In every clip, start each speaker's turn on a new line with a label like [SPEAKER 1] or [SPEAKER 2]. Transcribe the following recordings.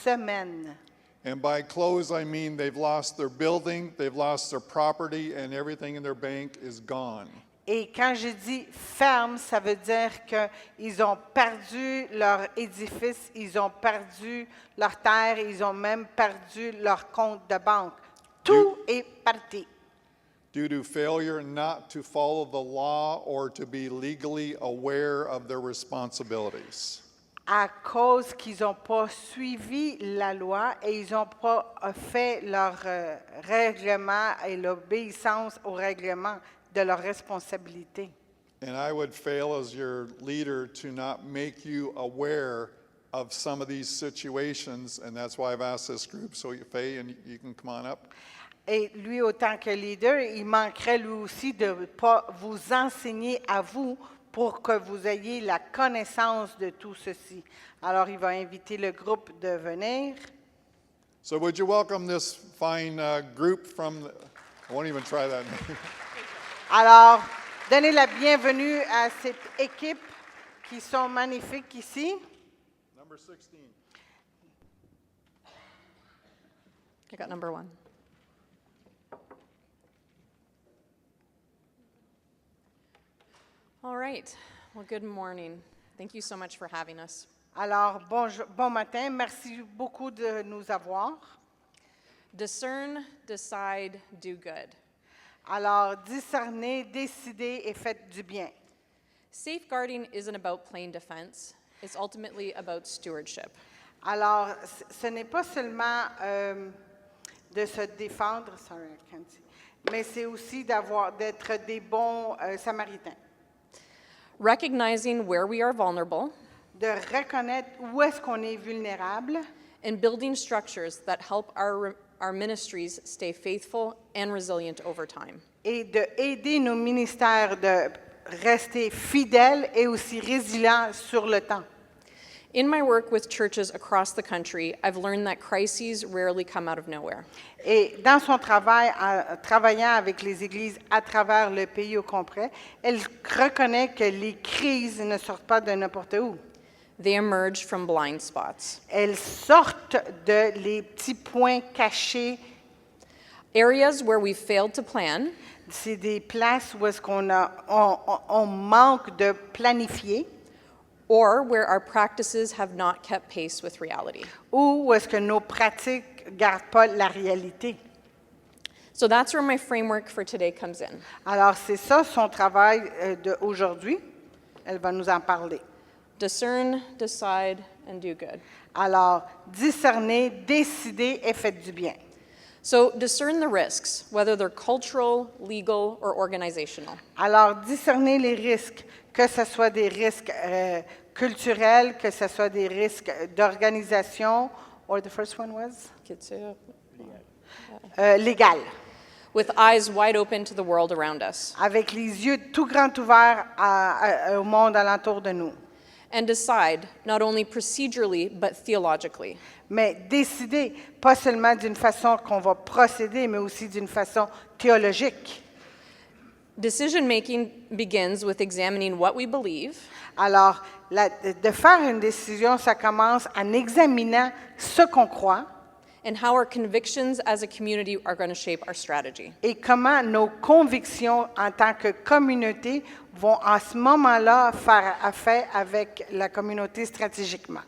[SPEAKER 1] semaines.
[SPEAKER 2] And by close, I mean they've lost their building, they've lost their property, and everything in their bank is gone.
[SPEAKER 1] Et quand je dis ferme, ça veut dire qu'ils ont perdu leur édifice, ils ont perdu leur terre, ils ont même perdu leur compte de banque. Tout est parti.
[SPEAKER 2] Due to failure not to follow the law or to be legally aware of their responsibilities.
[SPEAKER 1] À cause qu'ils n'ont pas suivi la loi et ils n'ont pas fait leur règlement et l'obéissance au règlement de leurs responsabilités.
[SPEAKER 2] And I would fail as your leader to not make you aware of some of these situations, and that's why I've asked this group, so Faye, and you can come on up.
[SPEAKER 1] Et lui, autant que leader, il manquerait lui aussi de ne pas vous enseigner à vous pour que vous ayez la connaissance de tout ceci. Alors, il va inviter le groupe de venir.
[SPEAKER 2] So would you welcome this fine group from, I won't even try that.
[SPEAKER 1] Alors, donnez la bienvenue à cette équipe qui sont magnifiques ici.
[SPEAKER 2] Number 16.
[SPEAKER 3] I got number 1. All right. Well, good morning. Thank you so much for having us.
[SPEAKER 1] Alors, bon matin. Merci beaucoup de nous avoir.
[SPEAKER 3] Discern, decide, do good.
[SPEAKER 1] Alors, discernez, décidez et faites du bien.
[SPEAKER 3] Safeguarding isn't about plain defense. It's ultimately about stewardship.
[SPEAKER 1] Alors, ce n'est pas seulement de se défendre, sorry, I can't see, mais c'est aussi d'être des bons Samaritains.
[SPEAKER 3] Recognizing where we are vulnerable
[SPEAKER 1] De reconnaître où est-ce qu'on est vulnérable
[SPEAKER 3] and building structures that help our ministries stay faithful and resilient over time.
[SPEAKER 1] et d'aider nos ministères de rester fidèles et aussi résilients sur le temps.
[SPEAKER 3] In my work with churches across the country, I've learned that crises rarely come out of nowhere.
[SPEAKER 1] Et dans son travail, en travaillant avec les églises à travers le pays au complet, elle reconnaît que les crises ne sortent pas de n'importe où.
[SPEAKER 3] They emerge from blind spots.
[SPEAKER 1] Elles sortent de les petits points cachés.
[SPEAKER 3] Areas where we failed to plan
[SPEAKER 1] C'est des places où est-ce on manque de planifier
[SPEAKER 3] or where our practices have not kept pace with reality.
[SPEAKER 1] ou où est-ce que nos pratiques ne gardent pas la réalité.
[SPEAKER 3] So that's where my framework for today comes in.
[SPEAKER 1] Alors, c'est ça son travail d'aujourd'hui. Elle va nous en parler.
[SPEAKER 3] Discern, decide, and do good.
[SPEAKER 1] Alors, discernez, décidez et faites du bien.
[SPEAKER 3] So discern the risks, whether they're cultural, legal, or organizational.
[SPEAKER 1] Alors, discernez les risques, que ce soit des risques culturels, que ce soit des risques d'organisation, or the first one was? Légal,
[SPEAKER 3] With eyes wide open to the world around us.
[SPEAKER 1] avec les yeux tout grands ouverts au monde alentour de nous.
[SPEAKER 3] And decide, not only procedurally, but theologically.
[SPEAKER 1] Mais décider, pas seulement d'une façon qu'on va procéder, mais aussi d'une façon théologique.
[SPEAKER 3] Decision making begins with examining what we believe
[SPEAKER 1] Alors, de faire une décision, ça commence en examinant ce qu'on croit
[SPEAKER 3] and how our convictions as a community are going to shape our strategy.
[SPEAKER 1] et comment nos convictions en tant que communauté vont à ce moment-là faire affaire avec la communauté stratégiquement.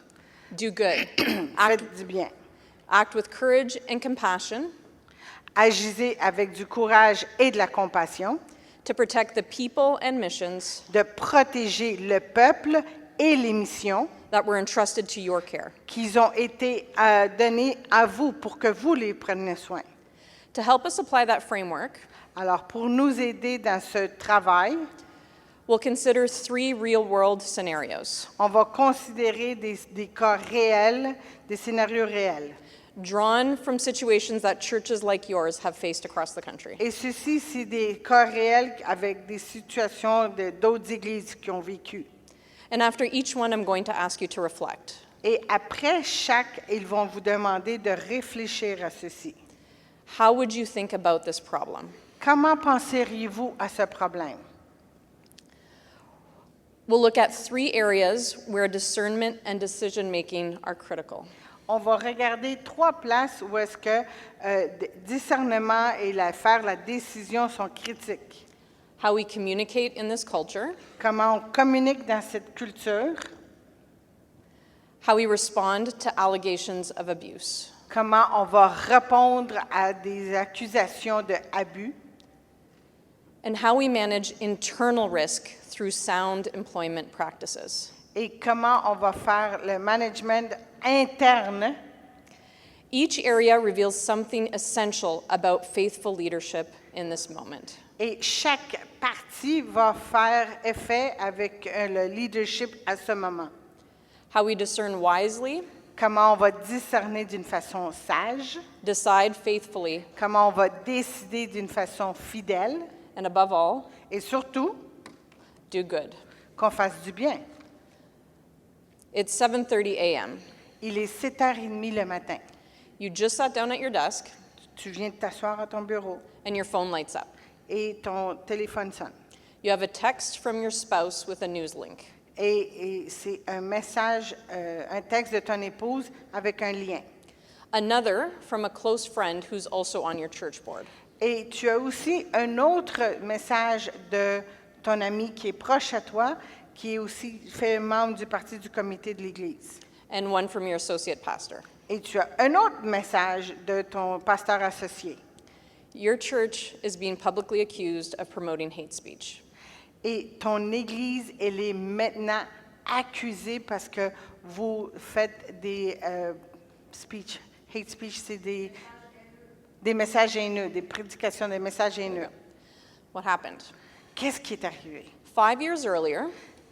[SPEAKER 3] Do good.
[SPEAKER 1] Faites du bien.
[SPEAKER 3] Act with courage and compassion
[SPEAKER 1] Agissez avec du courage et de la compassion,
[SPEAKER 3] to protect the people and missions
[SPEAKER 1] de protéger le peuple et les missions
[SPEAKER 3] that were entrusted to your care.
[SPEAKER 1] qui ont été données à vous pour que vous les preniez soin.
[SPEAKER 3] To help us apply that framework,
[SPEAKER 1] Alors, pour nous aider dans ce travail,
[SPEAKER 3] we'll consider 3 real-world scenarios
[SPEAKER 1] on va considérer des cas réels, des scénarios réels.
[SPEAKER 3] drawn from situations that churches like yours have faced across the country.
[SPEAKER 1] Et ceci, c'est des cas réels avec des situations d'autres églises qui ont vécu.
[SPEAKER 3] And after each one, I'm going to ask you to reflect.
[SPEAKER 1] Et après chaque, ils vont vous demander de réfléchir à ceci.
[SPEAKER 3] How would you think about this problem?
[SPEAKER 1] Comment penseriez-vous à ce problème?
[SPEAKER 3] We'll look at 3 areas where discernment and decision-making are critical.
[SPEAKER 1] On va regarder 3 places où est-ce que discernement et faire la décision sont critiques.
[SPEAKER 3] How we communicate in this culture,
[SPEAKER 1] Comment on communique dans cette culture,
[SPEAKER 3] how we respond to allegations of abuse.
[SPEAKER 1] comment on va répondre à des accusations d'abus,
[SPEAKER 3] And how we manage internal risk through sound employment practices.
[SPEAKER 1] et comment on va faire le management interne.
[SPEAKER 3] Each area reveals something essential about faithful leadership in this moment.
[SPEAKER 1] Et chaque partie va faire effet avec le leadership à ce moment.
[SPEAKER 3] How we discern wisely,
[SPEAKER 1] Comment on va discerner d'une façon sage,
[SPEAKER 3] decide faithfully,
[SPEAKER 1] comment on va décider d'une façon fidèle
[SPEAKER 3] and above all,
[SPEAKER 1] et surtout
[SPEAKER 3] do good.
[SPEAKER 1] qu'on fasse du bien.
[SPEAKER 3] It's 7:30 a.m.
[SPEAKER 1] Il est 7h30 le matin.
[SPEAKER 3] You just sat down at your desk
[SPEAKER 1] Tu viens de t'asseoir à ton bureau
[SPEAKER 3] and your phone lights up.
[SPEAKER 1] et ton téléphone sonne.
[SPEAKER 3] You have a text from your spouse with a news link.
[SPEAKER 1] Et c'est un message, un texte de ton épouse avec un lien.
[SPEAKER 3] Another from a close friend who's also on your church board.
[SPEAKER 1] Et tu as aussi un autre message de ton ami qui est proche à toi, qui est aussi fait membre du parti du comité de l'Église.
[SPEAKER 3] And one from your associate pastor.
[SPEAKER 1] Et tu as un autre message de ton pasteur associé.
[SPEAKER 3] Your church is being publicly accused of promoting hate speech.
[SPEAKER 1] Et ton Église, elle est maintenant accusée parce que vous faites des speech. Hate speech, c'est des messages haineux, des prédications, des messages haineux.
[SPEAKER 3] What happened?
[SPEAKER 1] Qu'est-ce qui est arrivé?
[SPEAKER 3] 5 years earlier,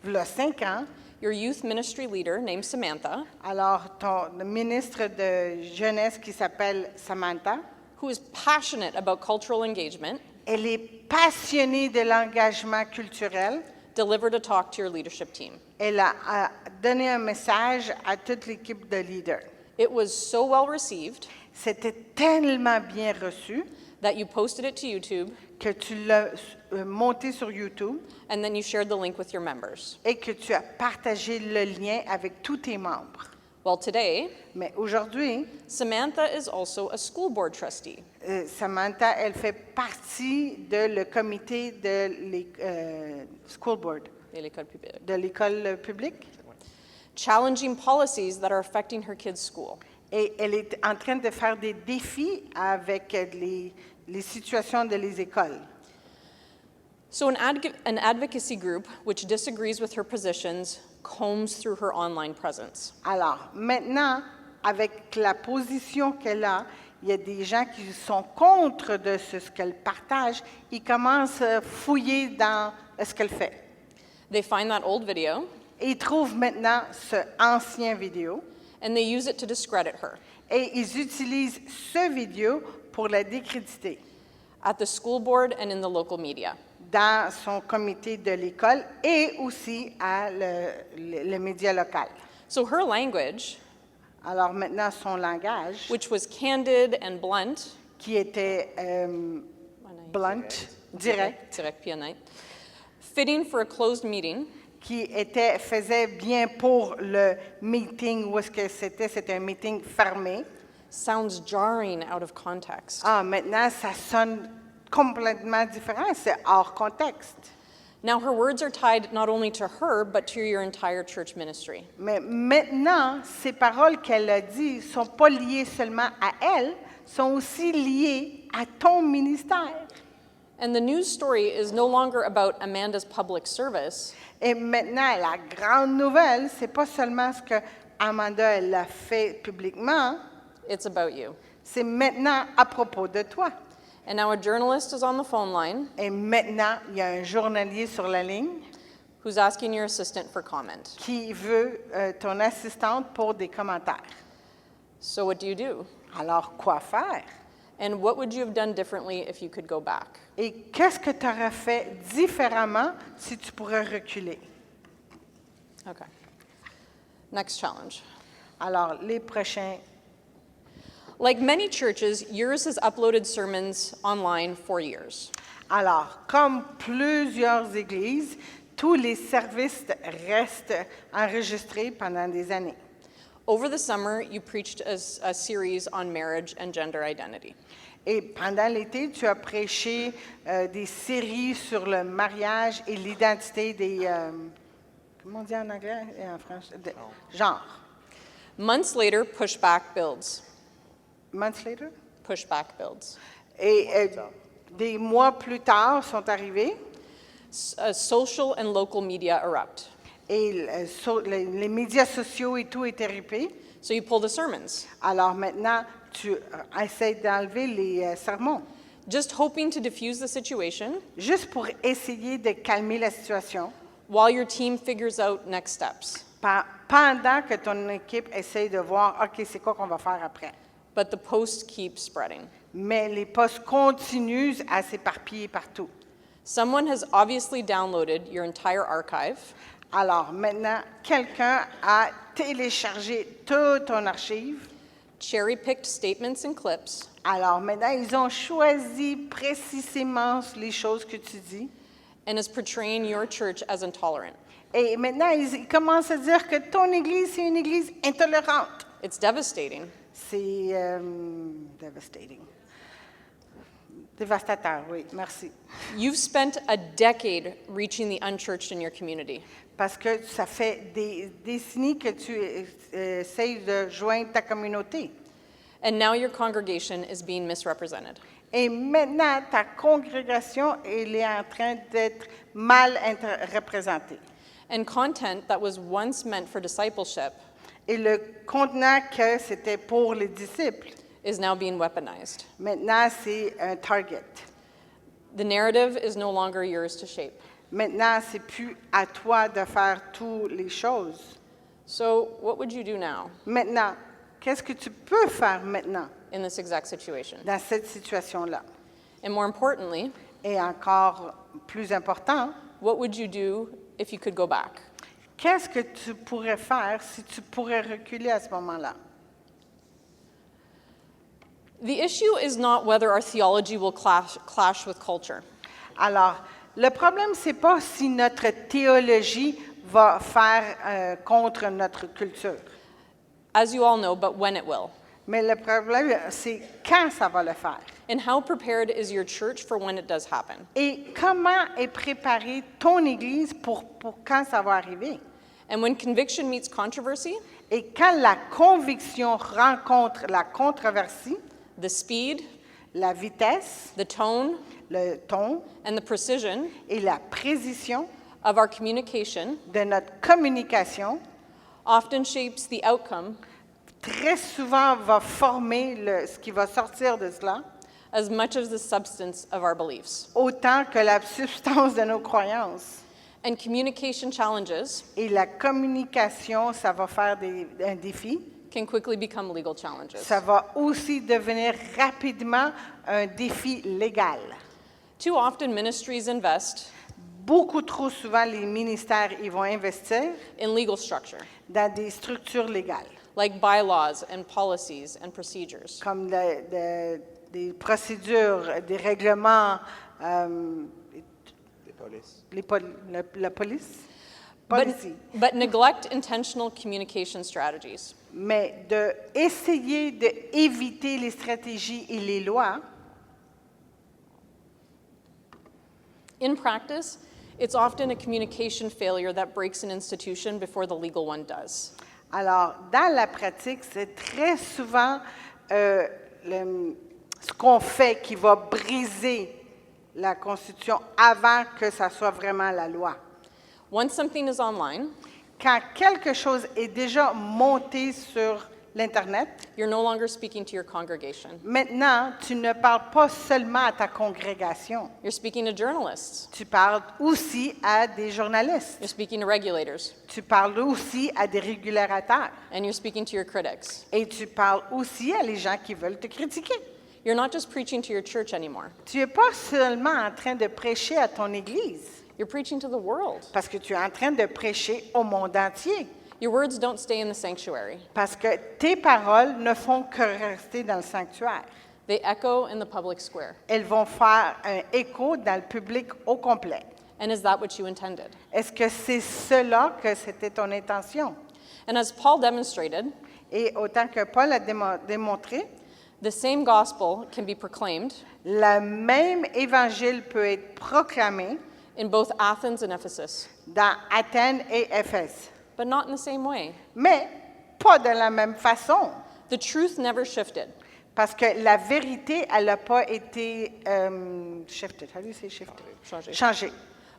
[SPEAKER 1] Il y a 5 ans,
[SPEAKER 3] your youth ministry leader named Samantha,
[SPEAKER 1] alors ton ministre de jeunesse qui s'appelle Samantha,
[SPEAKER 3] who is passionate about cultural engagement,
[SPEAKER 1] elle est passionnée de l'engagement culturel.
[SPEAKER 3] delivered a talk to your leadership team.
[SPEAKER 1] Elle a donné un message à toute l'équipe de leaders.
[SPEAKER 3] It was so well received
[SPEAKER 1] C'était tellement bien reçu
[SPEAKER 3] that you posted it to YouTube
[SPEAKER 1] que tu l'as monté sur YouTube
[SPEAKER 3] and then you shared the link with your members.
[SPEAKER 1] et que tu as partagé le lien avec tous tes membres.
[SPEAKER 3] Well, today,
[SPEAKER 1] Mais aujourd'hui,
[SPEAKER 3] Samantha is also a school board trustee.
[SPEAKER 1] Samantha, elle fait partie de le comité de school board,
[SPEAKER 3] de l'école publique.
[SPEAKER 1] de l'école publique.
[SPEAKER 3] Challenging policies that are affecting her kids' school.
[SPEAKER 1] Et elle est en train de faire des défis avec les situations de les écoles.
[SPEAKER 3] So an advocacy group which disagrees with her positions combs through her online presence.
[SPEAKER 1] Alors, maintenant, avec la position qu'elle a, il y a des gens qui sont contre de ce qu'elle partage. Ils commencent à fouiller dans ce qu'elle fait.
[SPEAKER 3] They find that old video
[SPEAKER 1] Et ils trouvent maintenant ce ancien vidéo
[SPEAKER 3] and they use it to discredit her
[SPEAKER 1] et ils utilisent ce vidéo pour la décréditer
[SPEAKER 3] at the school board and in the local media.
[SPEAKER 1] dans son comité de l'école et aussi à le média local.
[SPEAKER 3] So her language,
[SPEAKER 1] Alors maintenant, son langage,
[SPEAKER 3] which was candid and blunt,
[SPEAKER 1] qui était blunt, direct,
[SPEAKER 3] puis honnête, fitting for a closed meeting,
[SPEAKER 1] qui faisait bien pour le meeting où est-ce que c'était un meeting fermé.
[SPEAKER 3] sounds jarring out of context.
[SPEAKER 1] Ah, maintenant, ça sonne complètement différent, c'est hors contexte.
[SPEAKER 3] Now her words are tied not only to her, but to your entire church ministry.
[SPEAKER 1] Mais maintenant, ces paroles qu'elle a dites ne sont pas liées seulement à elle, sont aussi liées à ton ministère.
[SPEAKER 3] And the news story is no longer about Amanda's public service,
[SPEAKER 1] Et maintenant, la grande nouvelle, c'est pas seulement ce que Amanda elle a fait publiquement,
[SPEAKER 3] it's about you.
[SPEAKER 1] c'est maintenant à propos de toi.
[SPEAKER 3] And now a journalist is on the phone line
[SPEAKER 1] Et maintenant, il y a un journaliste sur la ligne
[SPEAKER 3] who's asking your assistant for comment.
[SPEAKER 1] qui veut ton assistante pour des commentaires.
[SPEAKER 3] So what do you do?
[SPEAKER 1] Alors, quoi faire?
[SPEAKER 3] And what would you have done differently if you could go back?
[SPEAKER 1] Et qu'est-ce que tu aurais fait différemment si tu pourrais reculer?
[SPEAKER 3] Okay. Next challenge.
[SPEAKER 1] Alors, les prochains.
[SPEAKER 3] Like many churches, yours has uploaded sermons online for years.
[SPEAKER 1] Alors, comme plusieurs églises, tous les services restent enregistrés pendant des années.
[SPEAKER 3] Over the summer, you preached a series on marriage and gender identity.
[SPEAKER 1] Et pendant l'été, tu as prêché des séries sur le mariage et l'identité des... comment on dit en anglais et en français? Genre.
[SPEAKER 3] Months later, pushback builds.
[SPEAKER 1] Months later?
[SPEAKER 3] Pushback builds.
[SPEAKER 1] Et des mois plus tard sont arrivés
[SPEAKER 3] Social and local media erupt.
[SPEAKER 1] et les médias sociaux et tout est érupé.
[SPEAKER 3] So you pull the sermons,
[SPEAKER 1] Alors maintenant, tu essaies d'enlever les sermons,
[SPEAKER 3] just hoping to diffuse the situation
[SPEAKER 1] juste pour essayer de calmer la situation,
[SPEAKER 3] while your team figures out next steps.
[SPEAKER 1] pendant que ton équipe essaie de voir, OK, c'est quoi qu'on va faire après.
[SPEAKER 3] But the post keeps spreading.
[SPEAKER 1] Mais les posts continuent à s'éparpiller partout.
[SPEAKER 3] Someone has obviously downloaded your entire archive,
[SPEAKER 1] Alors maintenant, quelqu'un a téléchargé toute ton archive.
[SPEAKER 3] cherry-picked statements and clips,
[SPEAKER 1] Alors maintenant, ils ont choisi précisément les choses que tu dis.
[SPEAKER 3] and is portraying your church as intolerant.
[SPEAKER 1] Et maintenant, ils commencent à dire que ton église, c'est une église intolérante.
[SPEAKER 3] It's devastating.
[SPEAKER 1] C'est devastating. Dévastateur, oui, merci.
[SPEAKER 3] You've spent a decade reaching the unchurched in your community.
[SPEAKER 1] Parce que ça fait des décennies que tu essayes de joindre ta communauté.
[SPEAKER 3] And now your congregation is being misrepresented.
[SPEAKER 1] Et maintenant, ta congrégation, elle est en train d'être mal représentée.
[SPEAKER 3] And content that was once meant for discipleship
[SPEAKER 1] Et le contenant que c'était pour les disciples,
[SPEAKER 3] is now being weaponized.
[SPEAKER 1] maintenant, c'est un target.
[SPEAKER 3] The narrative is no longer yours to shape.
[SPEAKER 1] Maintenant, c'est plus à toi de faire toutes les choses.
[SPEAKER 3] So, what would you do now
[SPEAKER 1] Maintenant, qu'est-ce que tu peux faire maintenant
[SPEAKER 3] in this exact situation?
[SPEAKER 1] dans cette situation-là?
[SPEAKER 3] And more importantly,
[SPEAKER 1] Et encore plus important,
[SPEAKER 3] what would you do if you could go back?
[SPEAKER 1] qu'est-ce que tu pourrais faire si tu pourrais reculer à ce moment-là?
[SPEAKER 3] The issue is not whether our theology will clash with culture.
[SPEAKER 1] Alors, le problème, c'est pas si notre théologie va faire contre notre culture.
[SPEAKER 3] As you all know, but when it will.
[SPEAKER 1] Mais le problème, c'est quand ça va le faire.
[SPEAKER 3] And how prepared is your church for when it does happen?
[SPEAKER 1] Et comment est préparée ton Église pour quand ça va arriver?
[SPEAKER 3] And when conviction meets controversy,
[SPEAKER 1] Et quand la conviction rencontre la controversie,
[SPEAKER 3] the speed,
[SPEAKER 1] la vitesse,
[SPEAKER 3] the tone,
[SPEAKER 1] le ton
[SPEAKER 3] and the precision
[SPEAKER 1] et la précision
[SPEAKER 3] of our communication
[SPEAKER 1] de notre communication,
[SPEAKER 3] often shapes the outcome
[SPEAKER 1] très souvent va former ce qui va sortir de cela,
[SPEAKER 3] as much as the substance of our beliefs.
[SPEAKER 1] autant que la substance de nos croyances.
[SPEAKER 3] And communication challenges
[SPEAKER 1] Et la communication, ça va faire un défi.
[SPEAKER 3] can quickly become legal challenges.
[SPEAKER 1] Ça va aussi devenir rapidement un défi légal.
[SPEAKER 3] Too often, ministries invest
[SPEAKER 1] Beaucoup trop souvent, les ministères ils vont investir
[SPEAKER 3] in legal structure,
[SPEAKER 1] dans des structures légales,
[SPEAKER 3] like bylaws and policies and procedures.
[SPEAKER 1] comme des procédures, des règlements, la police. Policy.
[SPEAKER 3] But neglect intentional communication strategies.
[SPEAKER 1] Mais d'essayer d'éviter les stratégies et les lois,
[SPEAKER 3] In practice, it's often a communication failure that breaks an institution before the legal one does.
[SPEAKER 1] alors dans la pratique, c'est très souvent ce qu'on fait qui va briser la Constitution avant que ça soit vraiment la loi.
[SPEAKER 3] Once something is online,
[SPEAKER 1] Quand quelque chose est déjà monté sur l'Internet,
[SPEAKER 3] you're no longer speaking to your congregation.
[SPEAKER 1] maintenant, tu ne parles pas seulement à ta congrégation,
[SPEAKER 3] You're speaking to journalists.
[SPEAKER 1] tu parles aussi à des journalistes,
[SPEAKER 3] You're speaking to regulators.
[SPEAKER 1] tu parles aussi à des régulateurs
[SPEAKER 3] And you're speaking to your critics.
[SPEAKER 1] et tu parles aussi à les gens qui veulent te critiquer.
[SPEAKER 3] You're not just preaching to your church anymore.
[SPEAKER 1] Tu n'es pas seulement en train de prêcher à ton Église,
[SPEAKER 3] You're preaching to the world.
[SPEAKER 1] parce que tu es en train de prêcher au monde entier,
[SPEAKER 3] Your words don't stay in the sanctuary.
[SPEAKER 1] parce que tes paroles ne font que rester dans le sanctuaire.
[SPEAKER 3] They echo in the public square.
[SPEAKER 1] Elles vont faire un écho dans le public au complet.
[SPEAKER 3] And is that what you intended?
[SPEAKER 1] Est-ce que c'est cela que c'était ton intention?
[SPEAKER 3] And as Paul demonstrated,
[SPEAKER 1] Et autant que Paul a démontré,
[SPEAKER 3] the same gospel can be proclaimed
[SPEAKER 1] le même évangile peut être proclamé
[SPEAKER 3] in both Athens and Ephesus,
[SPEAKER 1] dans Athènes et Éphèse,
[SPEAKER 3] but not in the same way.
[SPEAKER 1] mais pas de la même façon,
[SPEAKER 3] The truth never shifted.
[SPEAKER 1] parce que la vérité, elle n'a pas été shifted. How do you say shifted?
[SPEAKER 3] Changée.
[SPEAKER 1] Changée.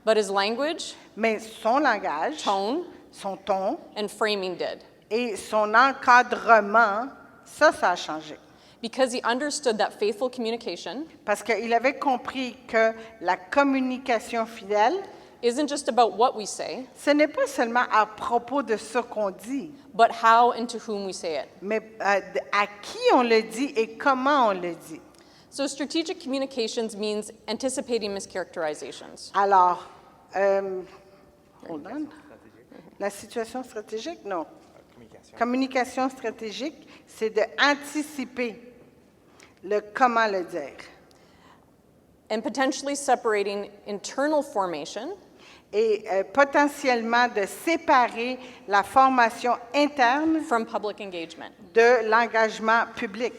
[SPEAKER 3] But his language,
[SPEAKER 1] Mais son langage,
[SPEAKER 3] tone,
[SPEAKER 1] son ton
[SPEAKER 3] and framing did,
[SPEAKER 1] et son encadrement, ça a changé.
[SPEAKER 3] because he understood that faithful communication
[SPEAKER 1] Parce qu'il avait compris que la communication fidèle,
[SPEAKER 3] isn't just about what we say,
[SPEAKER 1] ce n'est pas seulement à propos de ce qu'on dit,
[SPEAKER 3] but how and to whom we say it.
[SPEAKER 1] mais à qui on le dit et comment on le dit.
[SPEAKER 3] So strategic communications means anticipating mischaracterizations.
[SPEAKER 1] Alors, hold on. La situation stratégique, non. Communication stratégique, c'est d'anticiper le comment le dire.
[SPEAKER 3] And potentially separating internal formation
[SPEAKER 1] Et potentiellement de séparer la formation interne
[SPEAKER 3] from public engagement.
[SPEAKER 1] de l'engagement public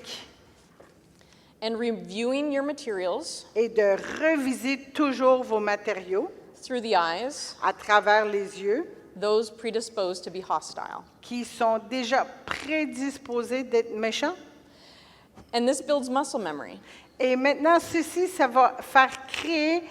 [SPEAKER 3] And reviewing your materials
[SPEAKER 1] et de reviser toujours vos matériaux
[SPEAKER 3] through the eyes,
[SPEAKER 1] à travers les yeux
[SPEAKER 3] those predisposed to be hostile.
[SPEAKER 1] qui sont déjà prédisposés d'être méchants.
[SPEAKER 3] And this builds muscle memory.
[SPEAKER 1] Et maintenant, ceci, ça va faire créer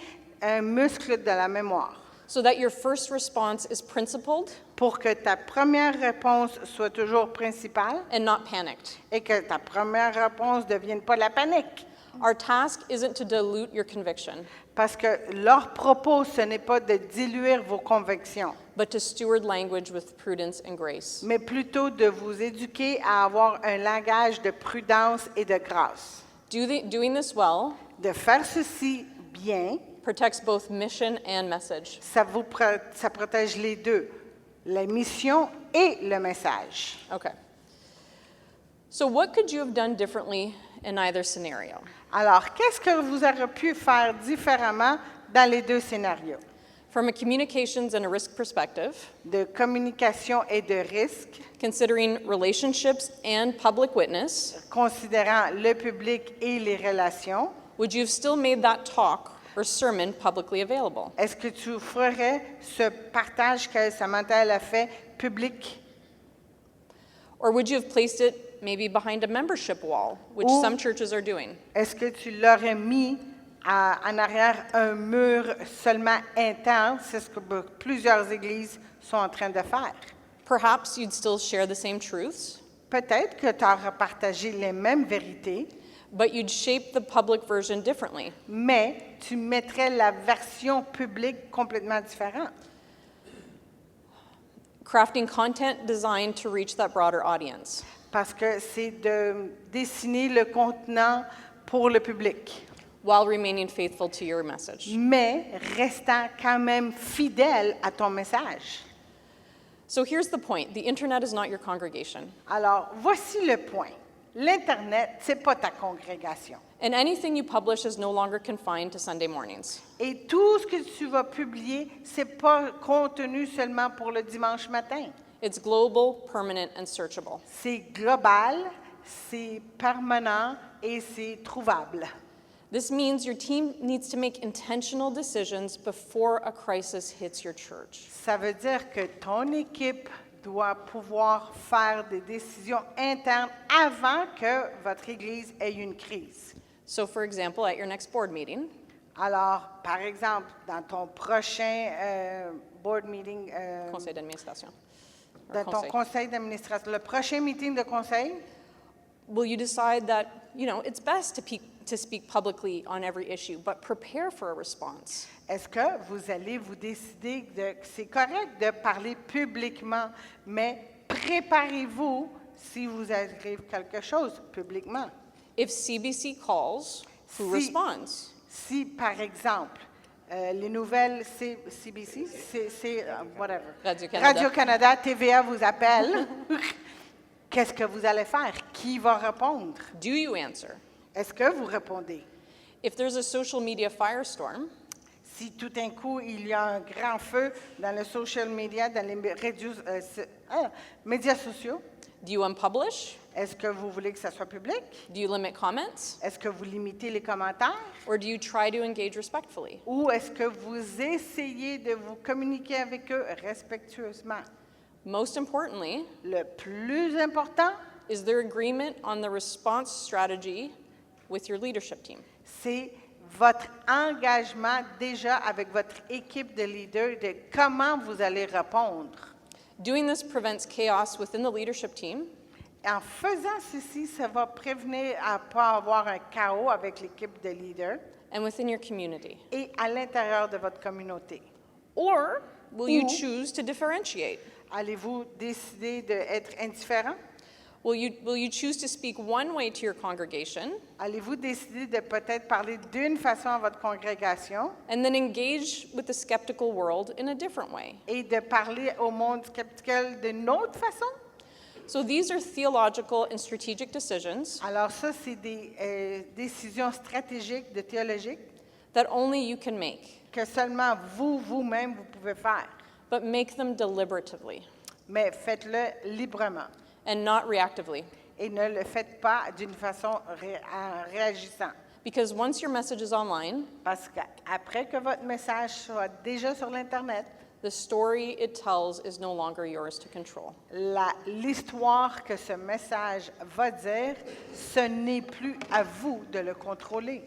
[SPEAKER 1] un muscle de la mémoire
[SPEAKER 3] So that your first response is principled
[SPEAKER 1] pour que ta première réponse soit toujours principale
[SPEAKER 3] and not panicked.
[SPEAKER 1] et que ta première réponse ne devienne pas la panique.
[SPEAKER 3] Our task isn't to dilute your conviction,
[SPEAKER 1] Parce que leur propos, ce n'est pas de diluer vos convictions,
[SPEAKER 3] but to steward language with prudence and grace.
[SPEAKER 1] mais plutôt de vous éduquer à avoir un langage de prudence et de grâce.
[SPEAKER 3] Doing this well
[SPEAKER 1] De faire ceci bien,
[SPEAKER 3] protects both mission and message.
[SPEAKER 1] ça protège les deux, la mission et le message.
[SPEAKER 3] Okay. So what could you have done differently in either scenario?
[SPEAKER 1] Alors, qu'est-ce que vous auriez pu faire différemment dans les deux scénarios?
[SPEAKER 3] From a communications and a risk perspective,
[SPEAKER 1] De communication et de risque,
[SPEAKER 3] considering relationships and public witness,
[SPEAKER 1] considérant le public et les relations,
[SPEAKER 3] would you have still made that talk or sermon publicly available?
[SPEAKER 1] est-ce que tu ferais ce partage que Samantha elle a fait public?
[SPEAKER 3] Or would you have placed it maybe behind a membership wall, which
[SPEAKER 1] Ou-
[SPEAKER 3] some churches are doing?
[SPEAKER 1] Est-ce que tu l'aurais mis en arrière un mur seulement interne? C'est ce que plusieurs églises sont en train de faire.
[SPEAKER 3] Perhaps you'd still share the same truths,
[SPEAKER 1] Peut-être que tu auras partagé les mêmes vérités,
[SPEAKER 3] but you'd shape the public version differently.
[SPEAKER 1] mais tu mettrais la version publique complètement différente.
[SPEAKER 3] Crafting content designed to reach that broader audience.
[SPEAKER 1] Parce que c'est de dessiner le contenant pour le public,
[SPEAKER 3] While remaining faithful to your message.
[SPEAKER 1] mais restant quand même fidèle à ton message.
[SPEAKER 3] So here's the point. The internet is not your congregation.
[SPEAKER 1] Alors, voici le point. L'Internet, ce n'est pas ta congrégation.
[SPEAKER 3] And anything you publish is no longer confined to Sunday mornings.
[SPEAKER 1] Et tout ce que tu vas publier, ce n'est pas contenu seulement pour le dimanche matin.
[SPEAKER 3] It's global, permanent, and searchable.
[SPEAKER 1] C'est global, c'est permanent et c'est trouvable.
[SPEAKER 3] This means your team needs to make intentional decisions before a crisis hits your church.
[SPEAKER 1] Ça veut dire que ton équipe doit pouvoir faire des décisions internes avant que votre Église ait une crise.
[SPEAKER 3] So, for example, at your next board meeting,
[SPEAKER 1] Alors, par exemple, dans ton prochain board meeting,
[SPEAKER 3] conseil d'administration, or
[SPEAKER 1] dans ton
[SPEAKER 3] conseil,
[SPEAKER 1] conseil d'administration, le prochain meeting de conseil,
[SPEAKER 3] will you decide that, it's best to speak publicly on every issue, but prepare for a response?
[SPEAKER 1] est-ce que vous allez vous décider que c'est correct de parler publiquement, mais préparez-vous si vous arrive quelque chose publiquement?
[SPEAKER 3] If CBC calls, who
[SPEAKER 1] Si-
[SPEAKER 3] responds?
[SPEAKER 1] Si, par exemple, les nouvelles CBC, whatever,
[SPEAKER 3] Radio-Canada.
[SPEAKER 1] Radio-Canada, TVA vous appelle, qu'est-ce que vous allez faire? Qui va répondre?
[SPEAKER 3] Do you answer?
[SPEAKER 1] Est-ce que vous répondez?
[SPEAKER 3] If there's a social media firestorm,
[SPEAKER 1] Si tout d'un coup, il y a un grand feu dans le social media, dans les médias sociaux,
[SPEAKER 3] Do you unpublish?
[SPEAKER 1] Est-ce que vous voulez que ça soit public?
[SPEAKER 3] Do you limit comments?
[SPEAKER 1] Est-ce que vous limitez les commentaires?
[SPEAKER 3] Or do you try to engage respectfully?
[SPEAKER 1] Ou est-ce que vous essayez de vous communiquer avec eux respectueusement?
[SPEAKER 3] Most importantly,
[SPEAKER 1] Le plus important,
[SPEAKER 3] is there agreement on the response strategy with your leadership team?
[SPEAKER 1] c'est votre engagement déjà avec votre équipe de leaders de comment vous allez répondre.
[SPEAKER 3] Doing this prevents chaos within the leadership team
[SPEAKER 1] En faisant ceci, ça va prévenir à ne pas avoir un chaos avec l'équipe de leaders
[SPEAKER 3] and within your community.
[SPEAKER 1] et à l'intérieur de votre communauté.
[SPEAKER 3] Or will you
[SPEAKER 1] Ou-
[SPEAKER 3] choose to differentiate?
[SPEAKER 1] Allez-vous décider d'être indifférent?
[SPEAKER 3] Will you choose to speak one way to your congregation
[SPEAKER 1] Allez-vous décider de peut-être parler d'une façon à votre congrégation
[SPEAKER 3] and then engage with the skeptical world in a different way?
[SPEAKER 1] et de parler au monde sceptique d'une autre façon?
[SPEAKER 3] So these are theological and strategic decisions
[SPEAKER 1] Alors ça, c'est des décisions stratégiques, de théologiques,
[SPEAKER 3] that only you can make,
[SPEAKER 1] que seulement vous-même, vous pouvez faire.
[SPEAKER 3] but make them deliberatively
[SPEAKER 1] Mais faites-le librement
[SPEAKER 3] and not reactively.
[SPEAKER 1] et ne le faites pas d'une façon en réagissant.
[SPEAKER 3] Because once your message is online,
[SPEAKER 1] Parce qu'après que votre message soit déjà sur l'Internet,
[SPEAKER 3] the story it tells is no longer yours to control.
[SPEAKER 1] l'histoire que ce message va dire, ce n'est plus à vous de le contrôler.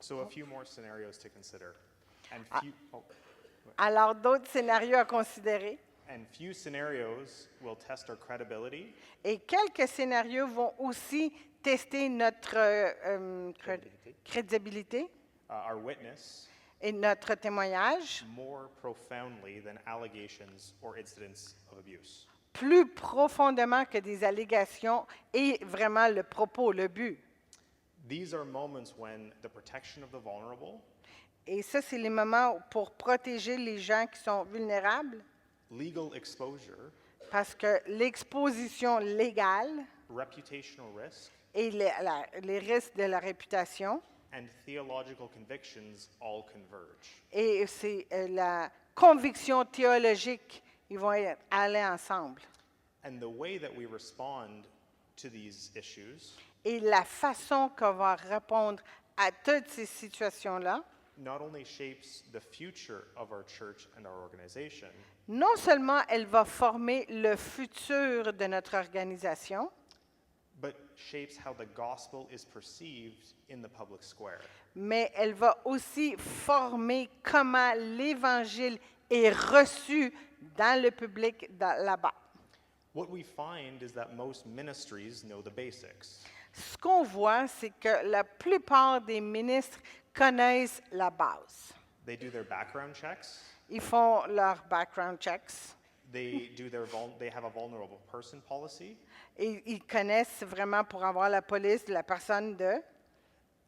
[SPEAKER 4] So a few more scenarios to consider.
[SPEAKER 1] Alors, d'autres scénarios à considérer.
[SPEAKER 4] And few scenarios will test our credibility
[SPEAKER 1] Et quelques scénarios vont aussi tester notre crédibilité
[SPEAKER 4] our witness
[SPEAKER 1] et notre témoignage
[SPEAKER 4] more profoundly than allegations or incidents of abuse.
[SPEAKER 1] plus profondément que des allégations et vraiment le propos, le but.
[SPEAKER 4] These are moments when the protection of the vulnerable,
[SPEAKER 1] Et ça, c'est les moments pour protéger les gens qui sont vulnérables
[SPEAKER 4] legal exposure,
[SPEAKER 1] parce que l'exposition légale
[SPEAKER 4] reputational risk,
[SPEAKER 1] et les risques de la réputation
[SPEAKER 4] and theological convictions all converge.
[SPEAKER 1] et c'est la conviction théologique, ils vont aller ensemble.
[SPEAKER 4] And the way that we respond to these issues
[SPEAKER 1] Et la façon qu'on va répondre à toutes ces situations-là,
[SPEAKER 4] not only shapes the future of our church and our organization,
[SPEAKER 1] non seulement elle va former le futur de notre organisation,
[SPEAKER 4] but shapes how the gospel is perceived in the public square.
[SPEAKER 1] mais elle va aussi former comment l'Évangile est reçu dans le public là-bas.
[SPEAKER 4] What we find is that most ministries know the basics.
[SPEAKER 1] Ce qu'on voit, c'est que la plupart des ministres connaissent la base.
[SPEAKER 4] They do their background checks.
[SPEAKER 1] Ils font leurs background checks.
[SPEAKER 4] They have a vulnerable person policy,
[SPEAKER 1] Et ils connaissent vraiment pour avoir la police la personne de.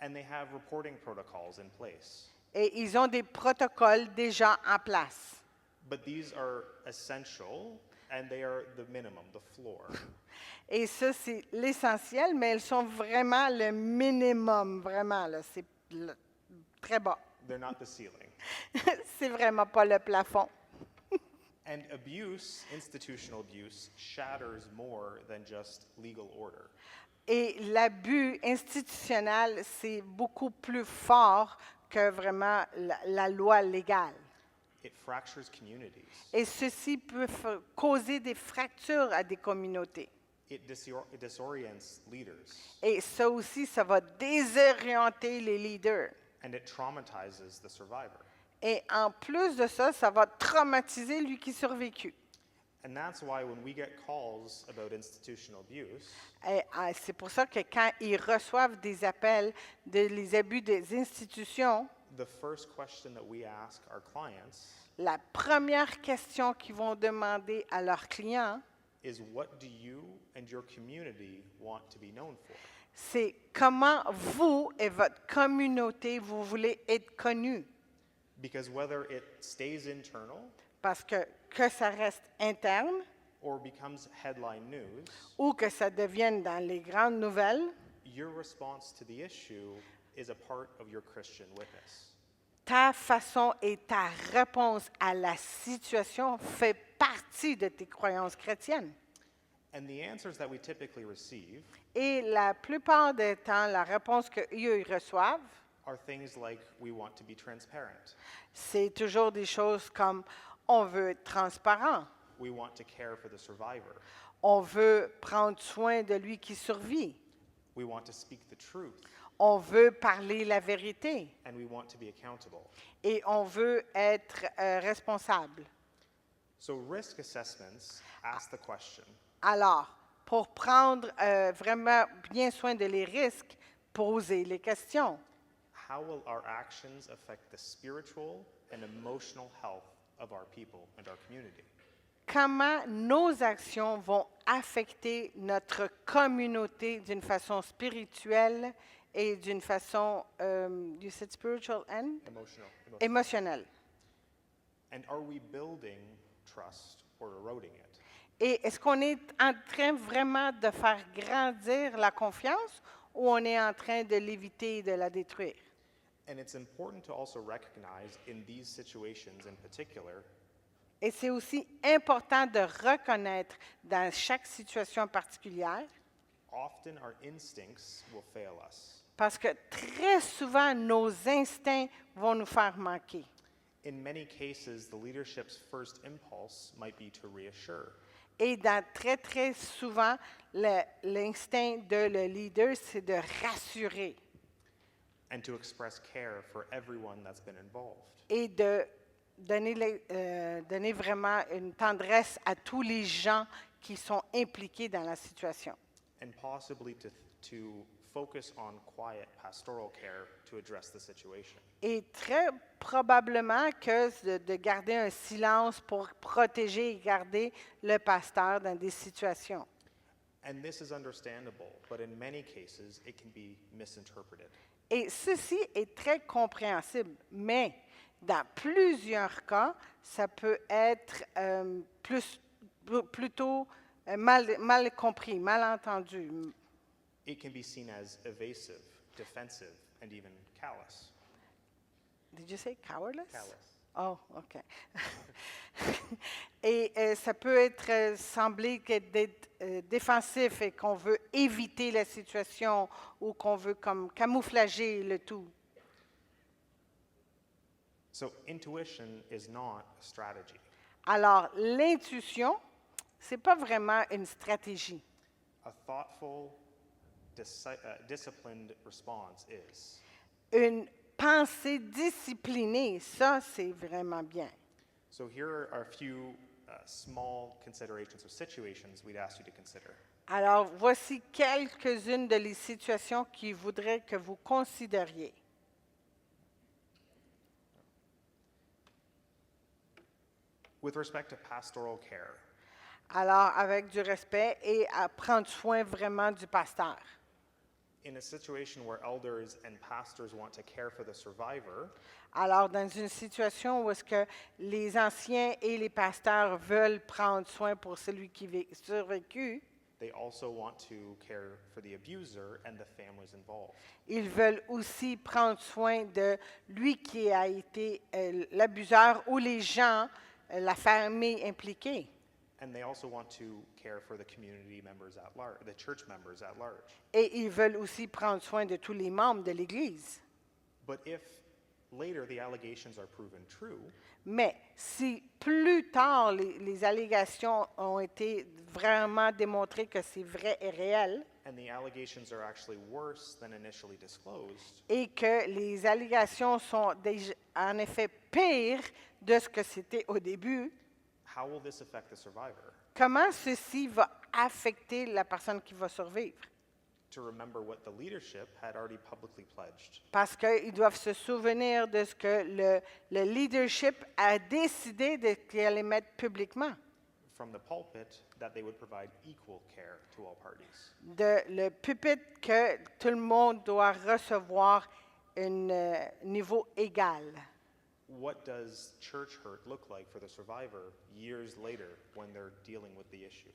[SPEAKER 4] and they have reporting protocols in place.
[SPEAKER 1] Et ils ont des protocoles déjà en place.
[SPEAKER 4] But these are essential, and they are the minimum, the floor.
[SPEAKER 1] Et ça, c'est l'essentiel, mais elles sont vraiment le minimum, vraiment, là, c'est très bas.
[SPEAKER 4] They're not the ceiling.
[SPEAKER 1] C'est vraiment pas le plafond.
[SPEAKER 4] And abuse, institutional abuse, shatters more than just legal order.
[SPEAKER 1] Et l'abus institutionnel, c'est beaucoup plus fort que vraiment la loi légale.
[SPEAKER 4] It fractures communities.
[SPEAKER 1] Et ceci peut causer des fractures à des communautés.
[SPEAKER 4] It disorients leaders,
[SPEAKER 1] Et ça aussi, ça va désorienter les leaders.
[SPEAKER 4] and it traumatizes the survivor.
[SPEAKER 1] Et en plus de ça, ça va traumatiser lui qui survécut.
[SPEAKER 4] And that's why when we get calls about institutional abuse,
[SPEAKER 1] Et, c'est pour ça que quand ils reçoivent des appels de les abus des institutions,
[SPEAKER 4] the first question that we ask our clients
[SPEAKER 1] la première question qu'ils vont demander à leurs clients,
[SPEAKER 4] is, what do you and your community want to be known for?
[SPEAKER 1] c'est comment vous et votre communauté, vous voulez être connus.
[SPEAKER 4] Because whether it stays internal
[SPEAKER 1] Parce que ça reste interne
[SPEAKER 4] or becomes headline news,
[SPEAKER 1] ou que ça devienne dans les grandes nouvelles,
[SPEAKER 4] your response to the issue is a part of your Christian witness.
[SPEAKER 1] ta façon et ta réponse à la situation fait partie de tes croyances chrétiennes.
[SPEAKER 4] And the answers that we typically receive
[SPEAKER 1] Et la plupart des temps, la réponse qu'eux ils reçoivent,
[SPEAKER 4] are things like, we want to be transparent,
[SPEAKER 1] c'est toujours des choses comme on veut être transparent,
[SPEAKER 4] we want to care for the survivor,
[SPEAKER 1] on veut prendre soin de lui qui survit,
[SPEAKER 4] we want to speak the truth,
[SPEAKER 1] on veut parler la vérité
[SPEAKER 4] and we want to be accountable.
[SPEAKER 1] et on veut être responsable.
[SPEAKER 4] So risk assessments ask the question,
[SPEAKER 1] Alors, pour prendre vraiment bien soin de les risques, poser les questions.
[SPEAKER 4] how will our actions affect the spiritual and emotional health of our people and our community?
[SPEAKER 1] Comment nos actions vont affecter notre communauté d'une façon spirituelle et d'une façon, you said spiritual and?
[SPEAKER 4] Emotional.
[SPEAKER 1] Émotionnelle.
[SPEAKER 4] And are we building trust or eroding it?
[SPEAKER 1] Et est-ce qu'on est en train vraiment de faire grandir la confiance ou on est en train de l'éviter et de la détruire?
[SPEAKER 4] And it's important to also recognize in these situations in particular
[SPEAKER 1] Et c'est aussi important de reconnaître dans chaque situation particulière,
[SPEAKER 4] often our instincts will fail us.
[SPEAKER 1] parce que très souvent, nos instincts vont nous faire manquer.
[SPEAKER 4] In many cases, the leadership's first impulse might be to reassure.
[SPEAKER 1] Et dans très souvent, l'instinct de le leader, c'est de rassurer
[SPEAKER 4] And to express care for everyone that's been involved.
[SPEAKER 1] et de donner vraiment une tendresse à tous les gens qui sont impliqués dans la situation.
[SPEAKER 4] And possibly to focus on quiet pastoral care to address the situation.
[SPEAKER 1] Et très probablement que de garder un silence pour protéger et garder le pasteur dans des situations.
[SPEAKER 4] And this is understandable, but in many cases, it can be misinterpreted.
[SPEAKER 1] Et ceci est très compréhensible, mais dans plusieurs cas, ça peut être plutôt mal compris, mal entendu.
[SPEAKER 4] It can be seen as evasive, defensive, and even callous.
[SPEAKER 1] Did you say cowardice?
[SPEAKER 4] Callous.
[SPEAKER 1] Oh, OK. Et ça peut être semblé d'être défensif et qu'on veut éviter la situation ou qu'on veut comme camouflager le tout.
[SPEAKER 4] So intuition is not a strategy.
[SPEAKER 1] Alors, l'intuition, c'est pas vraiment une stratégie.
[SPEAKER 4] A thoughtful, disciplined response is.
[SPEAKER 1] Une pensée disciplinée, ça, c'est vraiment bien.
[SPEAKER 4] So here are a few small considerations or situations we'd ask you to consider.
[SPEAKER 1] Alors, voici quelques-unes de les situations qui voudraient que vous considériez.
[SPEAKER 4] With respect to pastoral care,
[SPEAKER 1] Alors, avec du respect et à prendre soin vraiment du pasteur.
[SPEAKER 4] in a situation where elders and pastors want to care for the survivor,
[SPEAKER 1] Alors, dans une situation où est-ce que les anciens et les pasteurs veulent prendre soin pour celui qui a survécu,
[SPEAKER 4] they also want to care for the abuser and the families involved.
[SPEAKER 1] ils veulent aussi prendre soin de lui qui a été l'abuseur ou les gens, la famille impliquée.
[SPEAKER 4] And they also want to care for the community members at large, the church members at large.
[SPEAKER 1] Et ils veulent aussi prendre soin de tous les membres de l'Église.
[SPEAKER 4] But if later the allegations are proven true,
[SPEAKER 1] Mais si plus tard les allégations ont été vraiment démontrées que c'est vrai et réel,
[SPEAKER 4] and the allegations are actually worse than initially disclosed,
[SPEAKER 1] et que les allégations sont en effet pires de ce que c'était au début,
[SPEAKER 4] how will this affect the survivor?
[SPEAKER 1] comment ceci va affecter la personne qui va survivre?
[SPEAKER 4] To remember what the leadership had already publicly pledged.
[SPEAKER 1] Parce qu'ils doivent se souvenir de ce que le leadership a décidé qu'il allait mettre publiquement,
[SPEAKER 4] From the pulpit, that they would provide equal care to all parties.
[SPEAKER 1] de le pupitre que tout le monde doit recevoir un niveau égal.
[SPEAKER 4] What does church hurt look like for the survivor years later when they're dealing with the issue?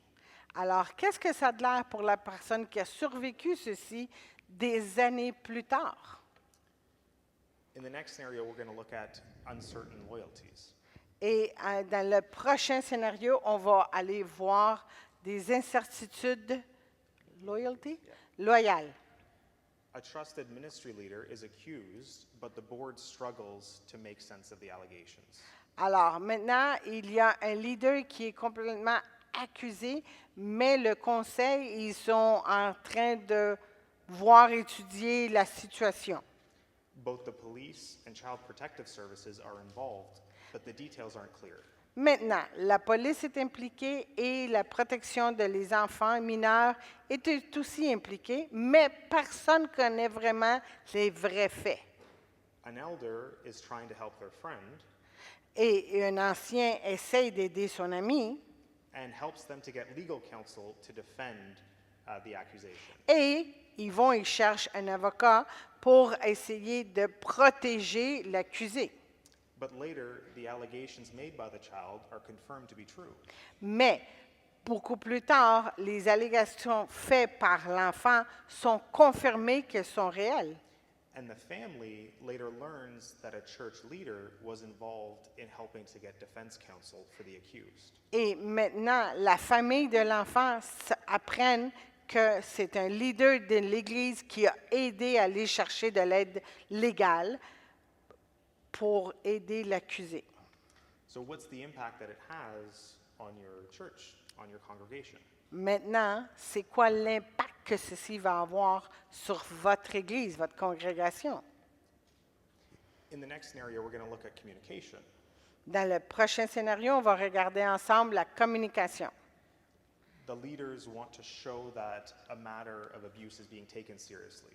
[SPEAKER 1] Alors, qu'est-ce que ça a de l'air pour la personne qui a survécu ceci des années plus tard?
[SPEAKER 4] In the next scenario, we're going to look at uncertain loyalties.
[SPEAKER 1] Et dans le prochain scénario, on va aller voir des incertitudes loyales.
[SPEAKER 4] A trusted ministry leader is accused, but the board struggles to make sense of the allegations.
[SPEAKER 1] Alors maintenant, il y a un leader qui est complètement accusé, mais le conseil, ils sont en train de voir étudier la situation.
[SPEAKER 4] Both the police and child protective services are involved, but the details aren't clear.
[SPEAKER 1] Maintenant, la police est impliquée et la protection des enfants mineurs est aussi impliquée, mais personne ne connaît vraiment les vrais faits.
[SPEAKER 4] An elder is trying to help their friend
[SPEAKER 1] Et un ancien essaye d'aider son ami
[SPEAKER 4] and helps them to get legal counsel to defend the accusation.
[SPEAKER 1] et ils cherchent un avocat pour essayer de protéger l'accusé.
[SPEAKER 4] But later, the allegations made by the child are confirmed to be true.
[SPEAKER 1] Mais beaucoup plus tard, les allégations faites par l'enfant sont confirmées qu'elles sont réelles.
[SPEAKER 4] And the family later learns that a church leader was involved in helping to get defense counsel for the accused.
[SPEAKER 1] Et maintenant, la famille de l'enfant apprend que c'est un leader de l'Église qui a aidé à aller chercher de l'aide légale pour aider l'accusé.
[SPEAKER 4] So what's the impact that it has on your church, on your congregation?
[SPEAKER 1] Maintenant, c'est quoi l'impact que ceci va avoir sur votre Église, votre congrégation?
[SPEAKER 4] In the next scenario, we're going to look at communication.
[SPEAKER 1] Dans le prochain scénario, on va regarder ensemble la communication.
[SPEAKER 4] The leaders want to show that a matter of abuse is being taken seriously.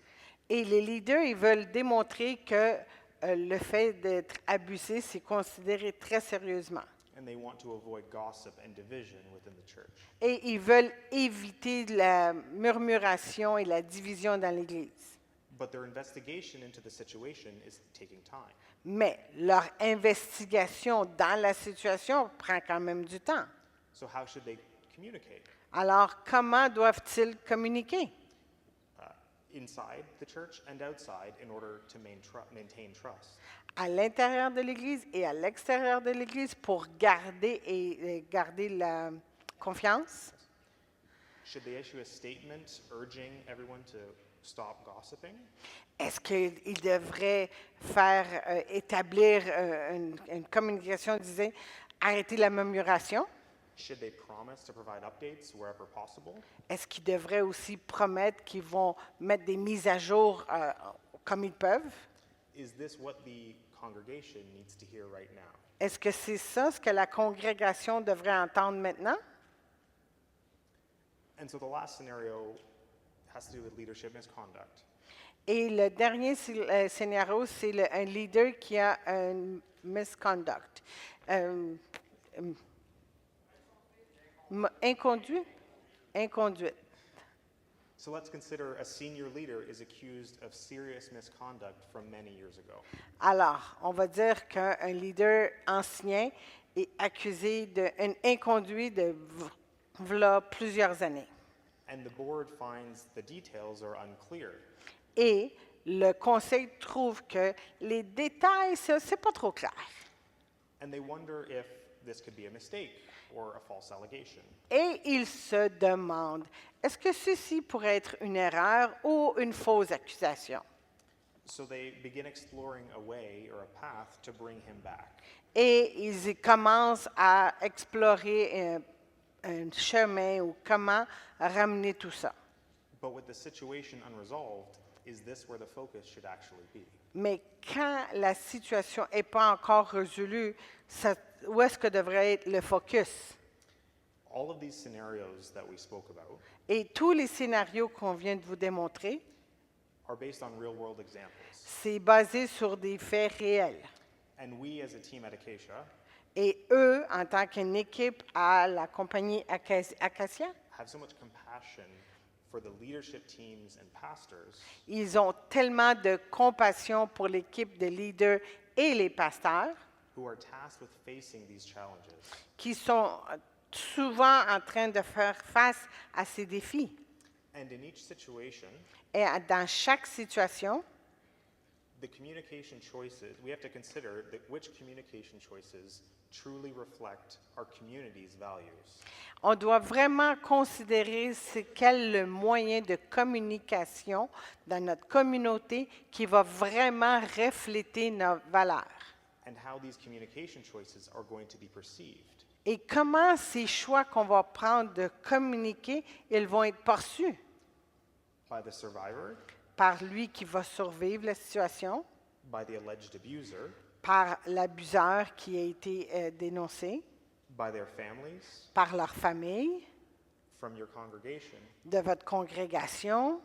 [SPEAKER 1] Et les leaders, ils veulent démontrer que le fait d'être abusé, c'est considéré très sérieusement.
[SPEAKER 4] And they want to avoid gossip and division within the church.
[SPEAKER 1] Et ils veulent éviter la murmuration et la division dans l'Église.
[SPEAKER 4] But their investigation into the situation is taking time.
[SPEAKER 1] Mais leur investigation dans la situation prend quand même du temps.
[SPEAKER 4] So how should they communicate?
[SPEAKER 1] Alors, comment doivent-ils communiquer?
[SPEAKER 4] Inside the church and outside in order to maintain trust.
[SPEAKER 1] À l'intérieur de l'Église et à l'extérieur de l'Église pour garder la confiance?
[SPEAKER 4] Should they issue a statement urging everyone to stop gossiping?
[SPEAKER 1] Est-ce qu'ils devraient établir une communication disant arrêter la murmuration?
[SPEAKER 4] Should they promise to provide updates wherever possible?
[SPEAKER 1] Est-ce qu'ils devraient aussi promettre qu'ils vont mettre des mises à jour comme ils peuvent?
[SPEAKER 4] Is this what the congregation needs to hear right now?
[SPEAKER 1] Est-ce que c'est ça ce que la congrégation devrait entendre maintenant?
[SPEAKER 4] And so the last scenario has to do with leadership misconduct.
[SPEAKER 1] Et le dernier scénario, c'est un leader qui a un misconduct. Inconduite.
[SPEAKER 4] So let's consider a senior leader is accused of serious misconduct from many years ago.
[SPEAKER 1] Alors, on va dire qu'un leader ancien est accusé d'une inconduite de v'là plusieurs années.
[SPEAKER 4] And the board finds the details are unclear.
[SPEAKER 1] Et le conseil trouve que les détails, c'est pas trop clair.
[SPEAKER 4] And they wonder if this could be a mistake or a false allegation.
[SPEAKER 1] Et il se demande, est-ce que ceci pourrait être une erreur ou une fausse accusation?
[SPEAKER 4] So they begin exploring a way or a path to bring him back.
[SPEAKER 1] Et ils commencent à explorer un chemin ou comment ramener tout ça.
[SPEAKER 4] But with the situation unresolved, is this where the focus should actually be?
[SPEAKER 1] Mais quand la situation n'est pas encore résolue, où est-ce que devrait être le focus?
[SPEAKER 4] All of these scenarios that we spoke about
[SPEAKER 1] Et tous les scénarios qu'on vient de vous démontrer,
[SPEAKER 4] are based on real-world examples.
[SPEAKER 1] c'est basé sur des faits réels.
[SPEAKER 4] And we, as a team at Acacia,
[SPEAKER 1] Et eux, en tant qu'une équipe à la compagnie Acacia,
[SPEAKER 4] have so much compassion for the leadership teams and pastors
[SPEAKER 1] ils ont tellement de compassion pour l'équipe de leaders et les pasteurs
[SPEAKER 4] who are tasked with facing these challenges.
[SPEAKER 1] qui sont souvent en train de faire face à ces défis.
[SPEAKER 4] And in each situation,
[SPEAKER 1] Et dans chaque situation,
[SPEAKER 4] the communication choices, we have to consider that which communication choices truly reflect our community's values.
[SPEAKER 1] On doit vraiment considérer c'est quel le moyen de communication dans notre communauté qui va vraiment refléter nos valeurs.
[SPEAKER 4] And how these communication choices are going to be perceived.
[SPEAKER 1] Et comment ces choix qu'on va prendre de communiquer, ils vont être perçus
[SPEAKER 4] By the survivor,
[SPEAKER 1] par lui qui va survivre la situation,
[SPEAKER 4] by the alleged abuser,
[SPEAKER 1] par l'abuseur qui a été dénoncé,
[SPEAKER 4] by their families,
[SPEAKER 1] par leur famille,
[SPEAKER 4] from your congregation,
[SPEAKER 1] de votre congrégation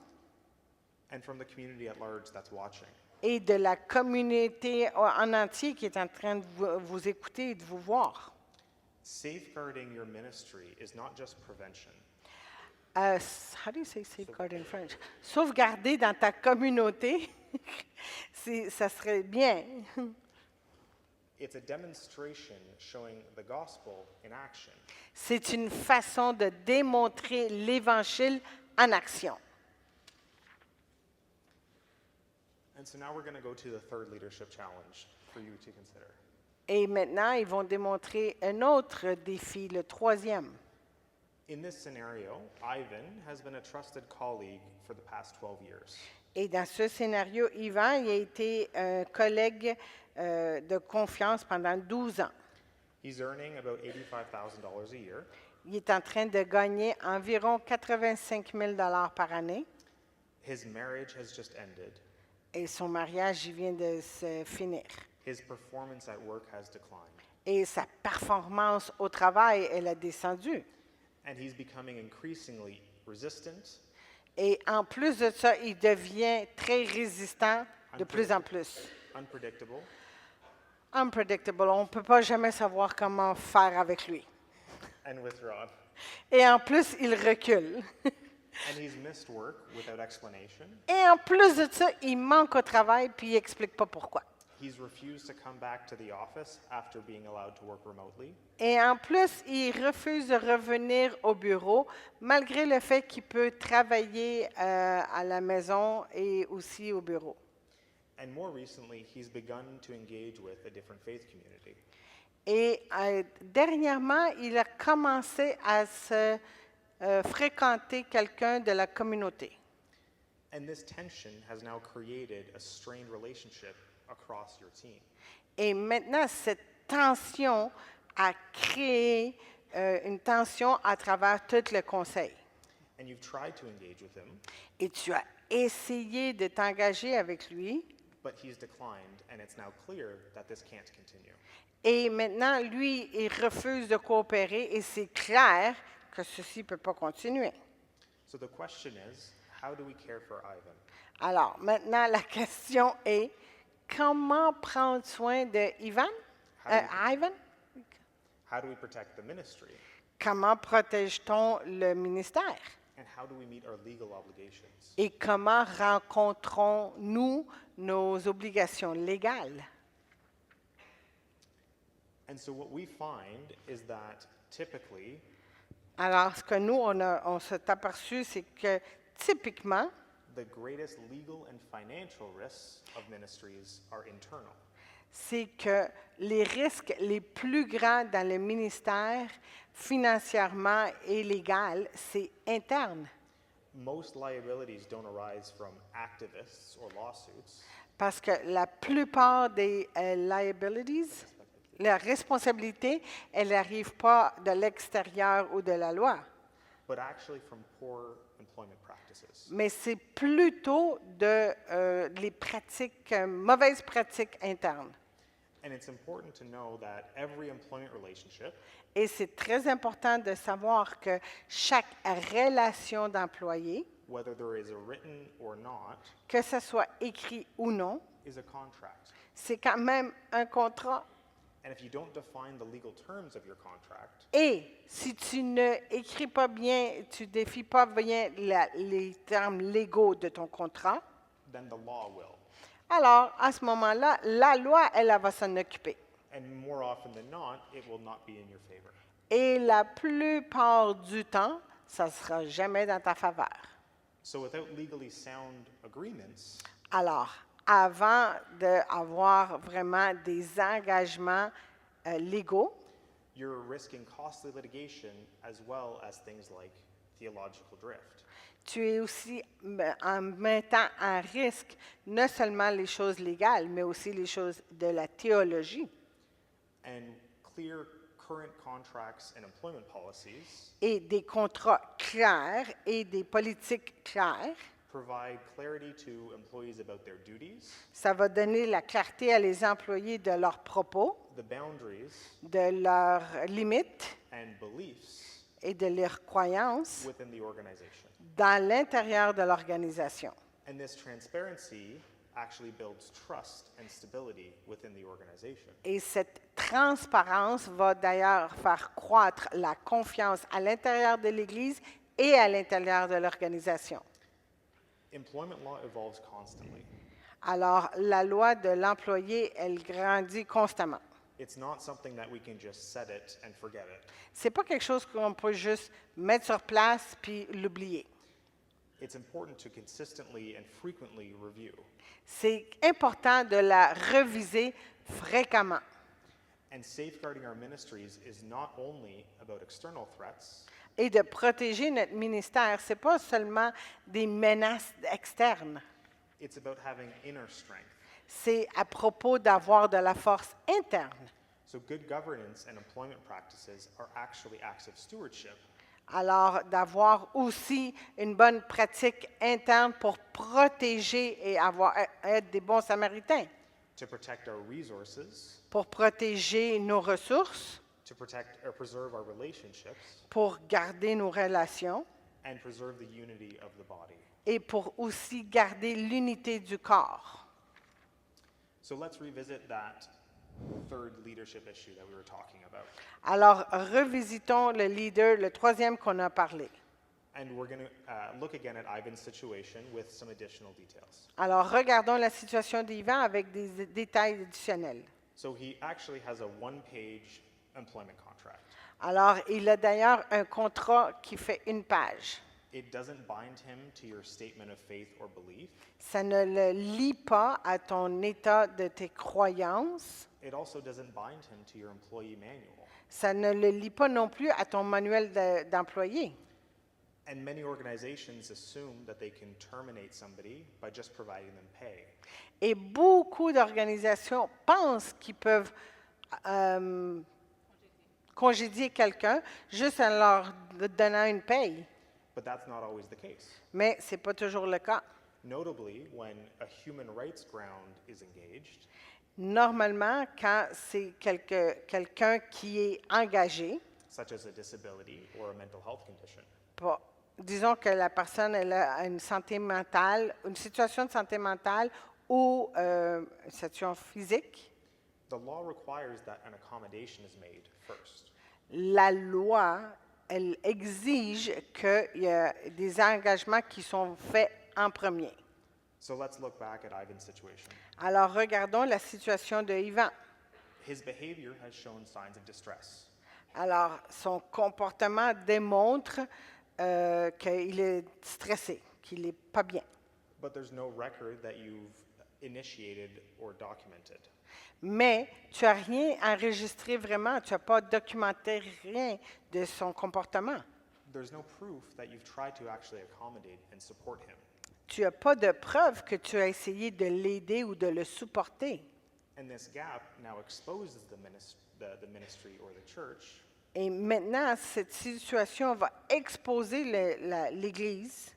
[SPEAKER 4] and from the community at large that's watching.
[SPEAKER 1] et de la communauté en entier qui est en train de vous écouter et de vous voir.
[SPEAKER 4] Safeguarding your ministry is not just prevention.
[SPEAKER 1] How do you say safeguard in French? Sauvegarder dans ta communauté, ça serait bien.
[SPEAKER 4] It's a demonstration showing the gospel in action.
[SPEAKER 1] C'est une façon de démontrer l'Évangile en action.
[SPEAKER 4] And so now we're going to go to the third leadership challenge for you to consider.
[SPEAKER 1] Et maintenant, ils vont démontrer un autre défi, le troisième.
[SPEAKER 4] In this scenario, Ivan has been a trusted colleague for the past 12 years.
[SPEAKER 1] Et dans ce scénario, Yvan il a été un collègue de confiance pendant 12 ans.
[SPEAKER 4] He's earning about $85,000 a year.
[SPEAKER 1] Il est en train de gagner environ 85 000 par année.
[SPEAKER 4] His marriage has just ended.
[SPEAKER 1] Et son mariage il vient de se finir.
[SPEAKER 4] His performance at work has declined.
[SPEAKER 1] Et sa performance au travail, elle a descendu.
[SPEAKER 4] And he's becoming increasingly resistant,
[SPEAKER 1] Et en plus de ça, il devient très résistant de plus en plus.
[SPEAKER 4] unpredictable,
[SPEAKER 1] Unpredictable. On ne peut pas jamais savoir comment faire avec lui.
[SPEAKER 4] and withdrawn.
[SPEAKER 1] Et en plus, il recule.
[SPEAKER 4] And he's missed work without explanation.
[SPEAKER 1] Et en plus de ça, il manque au travail puis il n'explique pas pourquoi.
[SPEAKER 4] He's refused to come back to the office after being allowed to work remotely.
[SPEAKER 1] Et en plus, il refuse de revenir au bureau malgré le fait qu'il peut travailler à la maison et aussi au bureau.
[SPEAKER 4] And more recently, he's begun to engage with a different faith community.
[SPEAKER 1] Et dernièrement, il a commencé à se fréquenter quelqu'un de la communauté.
[SPEAKER 4] And this tension has now created a strained relationship across your team.
[SPEAKER 1] Et maintenant, cette tension a créé une tension à travers tout le conseil.
[SPEAKER 4] And you've tried to engage with him,
[SPEAKER 1] Et tu as essayé de t'engager avec lui.
[SPEAKER 4] but he's declined, and it's now clear that this can't continue.
[SPEAKER 1] Et maintenant, lui, il refuse de coopérer et c'est clair que ceci ne peut pas continuer.
[SPEAKER 4] So the question is, how do we care for Ivan?
[SPEAKER 1] Alors, maintenant, la question est, comment prendre soin de Ivan? Ivan?
[SPEAKER 4] How do we protect the ministry?
[SPEAKER 1] Comment protège-t-on le ministère?
[SPEAKER 4] And how do we meet our legal obligations?
[SPEAKER 1] Et comment rencontrons-nous nos obligations légales?
[SPEAKER 4] And so what we find is that typically,
[SPEAKER 1] Alors, ce que nous, on s'est aperçu, c'est que typiquement,
[SPEAKER 4] the greatest legal and financial risks of ministries are internal.
[SPEAKER 1] c'est que les risques les plus grands dans le ministère, financièrement et légal, c'est interne.
[SPEAKER 4] Most liabilities don't arise from activists or lawsuits,
[SPEAKER 1] Parce que la plupart des liabilities, la responsabilité, elle n'arrive pas de l'extérieur ou de la loi,
[SPEAKER 4] but actually from poor employment practices.
[SPEAKER 1] mais c'est plutôt de les pratiques, mauvaises pratiques internes.
[SPEAKER 4] And it's important to know that every employment relationship,
[SPEAKER 1] Et c'est très important de savoir que chaque relation d'employé,
[SPEAKER 4] whether there is a written or not,
[SPEAKER 1] que ce soit écrit ou non,
[SPEAKER 4] is a contract.
[SPEAKER 1] c'est quand même un contrat.
[SPEAKER 4] And if you don't define the legal terms of your contract,
[SPEAKER 1] Et si tu ne écris pas bien, tu défies pas bien les termes légaux de ton contrat,
[SPEAKER 4] then the law will.
[SPEAKER 1] alors à ce moment-là, la loi, elle va s'en occuper.
[SPEAKER 4] And more often than not, it will not be in your favor.
[SPEAKER 1] Et la plupart du temps, ça ne sera jamais dans ta faveur.
[SPEAKER 4] So without legally sound agreements,
[SPEAKER 1] Alors, avant d'avoir vraiment des engagements légaux.
[SPEAKER 4] You're risking costly litigation as well as things like theological drift.
[SPEAKER 1] Tu es aussi en mettant en risque non seulement les choses légales, mais aussi les choses de la théologie.
[SPEAKER 4] And clear current contracts and employment policies
[SPEAKER 1] Et des contrats clairs et des politiques claires.
[SPEAKER 4] provide clarity to employees about their duties,
[SPEAKER 1] Ça va donner la clarté à les employés de leurs propos,
[SPEAKER 4] the boundaries,
[SPEAKER 1] de leurs limites
[SPEAKER 4] and beliefs
[SPEAKER 1] et de leurs croyances
[SPEAKER 4] within the organization.
[SPEAKER 1] dans l'intérieur de l'organisation.
[SPEAKER 4] And this transparency actually builds trust and stability within the organization.
[SPEAKER 1] Et cette transparence va d'ailleurs faire croître la confiance à l'intérieur de l'Église et à l'intérieur de l'organisation.
[SPEAKER 4] Employment law evolves constantly.
[SPEAKER 1] Alors, la loi de l'employé, elle grandit constamment.
[SPEAKER 4] It's not something that we can just set it and forget it.
[SPEAKER 1] C'est pas quelque chose qu'on peut juste mettre sur place puis l'oublier.
[SPEAKER 4] It's important to consistently and frequently review.
[SPEAKER 1] C'est important de la reviser fréquemment.
[SPEAKER 4] And safeguarding our ministries is not only about external threats,
[SPEAKER 1] Et de protéger notre ministère, ce n'est pas seulement des menaces externes.
[SPEAKER 4] it's about having inner strength.
[SPEAKER 1] C'est à propos d'avoir de la force interne.
[SPEAKER 4] So good governance and employment practices are actually acts of stewardship.
[SPEAKER 1] Alors, d'avoir aussi une bonne pratique interne pour protéger et être des bons samaritains,
[SPEAKER 4] To protect our resources,
[SPEAKER 1] pour protéger nos ressources,
[SPEAKER 4] to protect or preserve our relationships,
[SPEAKER 1] pour garder nos relations
[SPEAKER 4] and preserve the unity of the body.
[SPEAKER 1] et pour aussi garder l'unité du corps.
[SPEAKER 4] So let's revisit that third leadership issue that we were talking about.
[SPEAKER 1] Alors, revisitons le troisième qu'on a parlé.
[SPEAKER 4] And we're going to look again at Ivan's situation with some additional details.
[SPEAKER 1] Alors, regardons la situation d'Yvan avec des détails additionnels.
[SPEAKER 4] So he actually has a one-page employment contract.
[SPEAKER 1] Alors, il a d'ailleurs un contrat qui fait une page.
[SPEAKER 4] It doesn't bind him to your statement of faith or belief.
[SPEAKER 1] Ça ne le lie pas à ton état de tes croyances.
[SPEAKER 4] It also doesn't bind him to your employee manual.
[SPEAKER 1] Ça ne le lie pas non plus à ton manuel d'employé.
[SPEAKER 4] And many organizations assume that they can terminate somebody by just providing them pay.
[SPEAKER 1] Et beaucoup d'organisations pensent qu'ils peuvent congédier quelqu'un juste en leur donnant une paye.
[SPEAKER 4] But that's not always the case.
[SPEAKER 1] Mais ce n'est pas toujours le cas.
[SPEAKER 4] Notably, when a human rights ground is engaged,
[SPEAKER 1] Normalement, quand c'est quelqu'un qui est engagé,
[SPEAKER 4] such as a disability or a mental health condition,
[SPEAKER 1] disons que la personne elle a une santé mentale, une situation de santé mentale ou une situation physique,
[SPEAKER 4] the law requires that an accommodation is made first.
[SPEAKER 1] la loi, elle exige qu'il y ait des engagements qui sont faits en premier.
[SPEAKER 4] So let's look back at Ivan's situation.
[SPEAKER 1] Alors, regardons la situation de Yvan.
[SPEAKER 4] His behavior has shown signs of distress.
[SPEAKER 1] Alors, son comportement démontre qu'il est stressé, qu'il n'est pas bien.
[SPEAKER 4] But there's no record that you've initiated or documented.
[SPEAKER 1] Mais tu n'as rien enregistré vraiment, tu n'as pas documenté rien de son comportement.
[SPEAKER 4] There's no proof that you've tried to actually accommodate and support him.
[SPEAKER 1] Tu n'as pas de preuve que tu as essayé de l'aider ou de le supporter.
[SPEAKER 4] And this gap now exposes the ministry or the church
[SPEAKER 1] Et maintenant, cette situation va exposer l'Église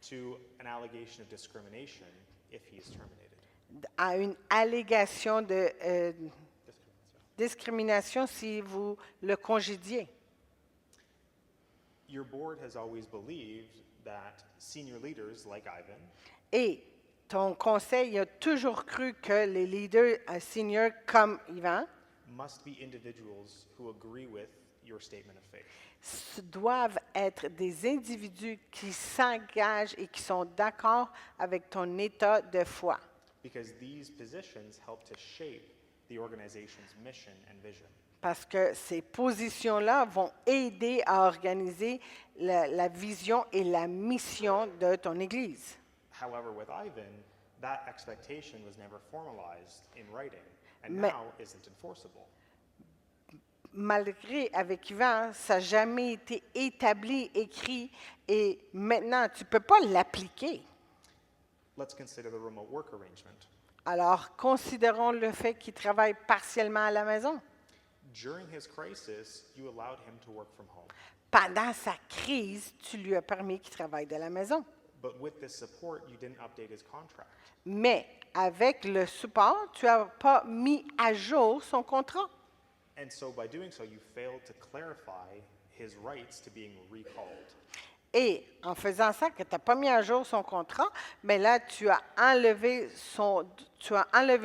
[SPEAKER 4] to an allegation of discrimination if he is terminated.
[SPEAKER 1] à une allégation de
[SPEAKER 4] Discrimination.
[SPEAKER 1] discrimination si vous le congédiez.
[SPEAKER 4] Your board has always believed that senior leaders like Ivan
[SPEAKER 1] Et ton conseil a toujours cru que les leaders seniors comme Yvan
[SPEAKER 4] must be individuals who agree with your statement of faith.
[SPEAKER 1] doivent être des individus qui s'engagent et qui sont d'accord avec ton état de foi.
[SPEAKER 4] Because these positions help to shape the organization's mission and vision.
[SPEAKER 1] Parce que ces positions-là vont aider à organiser la vision et la mission de ton Église.
[SPEAKER 4] However, with Ivan, that expectation was never formalized in writing and
[SPEAKER 1] Mais-
[SPEAKER 4] now isn't enforceable.
[SPEAKER 1] Malgré avec Yvan, ça n'a jamais été établi, écrit, et maintenant, tu ne peux pas l'appliquer.
[SPEAKER 4] Let's consider the remote work arrangement.
[SPEAKER 1] Alors, considérons le fait qu'il travaille partiellement à la maison.
[SPEAKER 4] During his crisis, you allowed him to work from home.
[SPEAKER 1] Pendant sa crise, tu lui as permis qu'il travaille de la maison.
[SPEAKER 4] But with this support, you didn't update his contract.
[SPEAKER 1] Mais avec le support, tu n'as pas mis à jour son contrat.
[SPEAKER 4] And so by doing so, you failed to clarify his rights to being recalled.
[SPEAKER 1] Et en faisant ça, que tu n'as pas mis à jour son contrat, mais là, tu as enlevé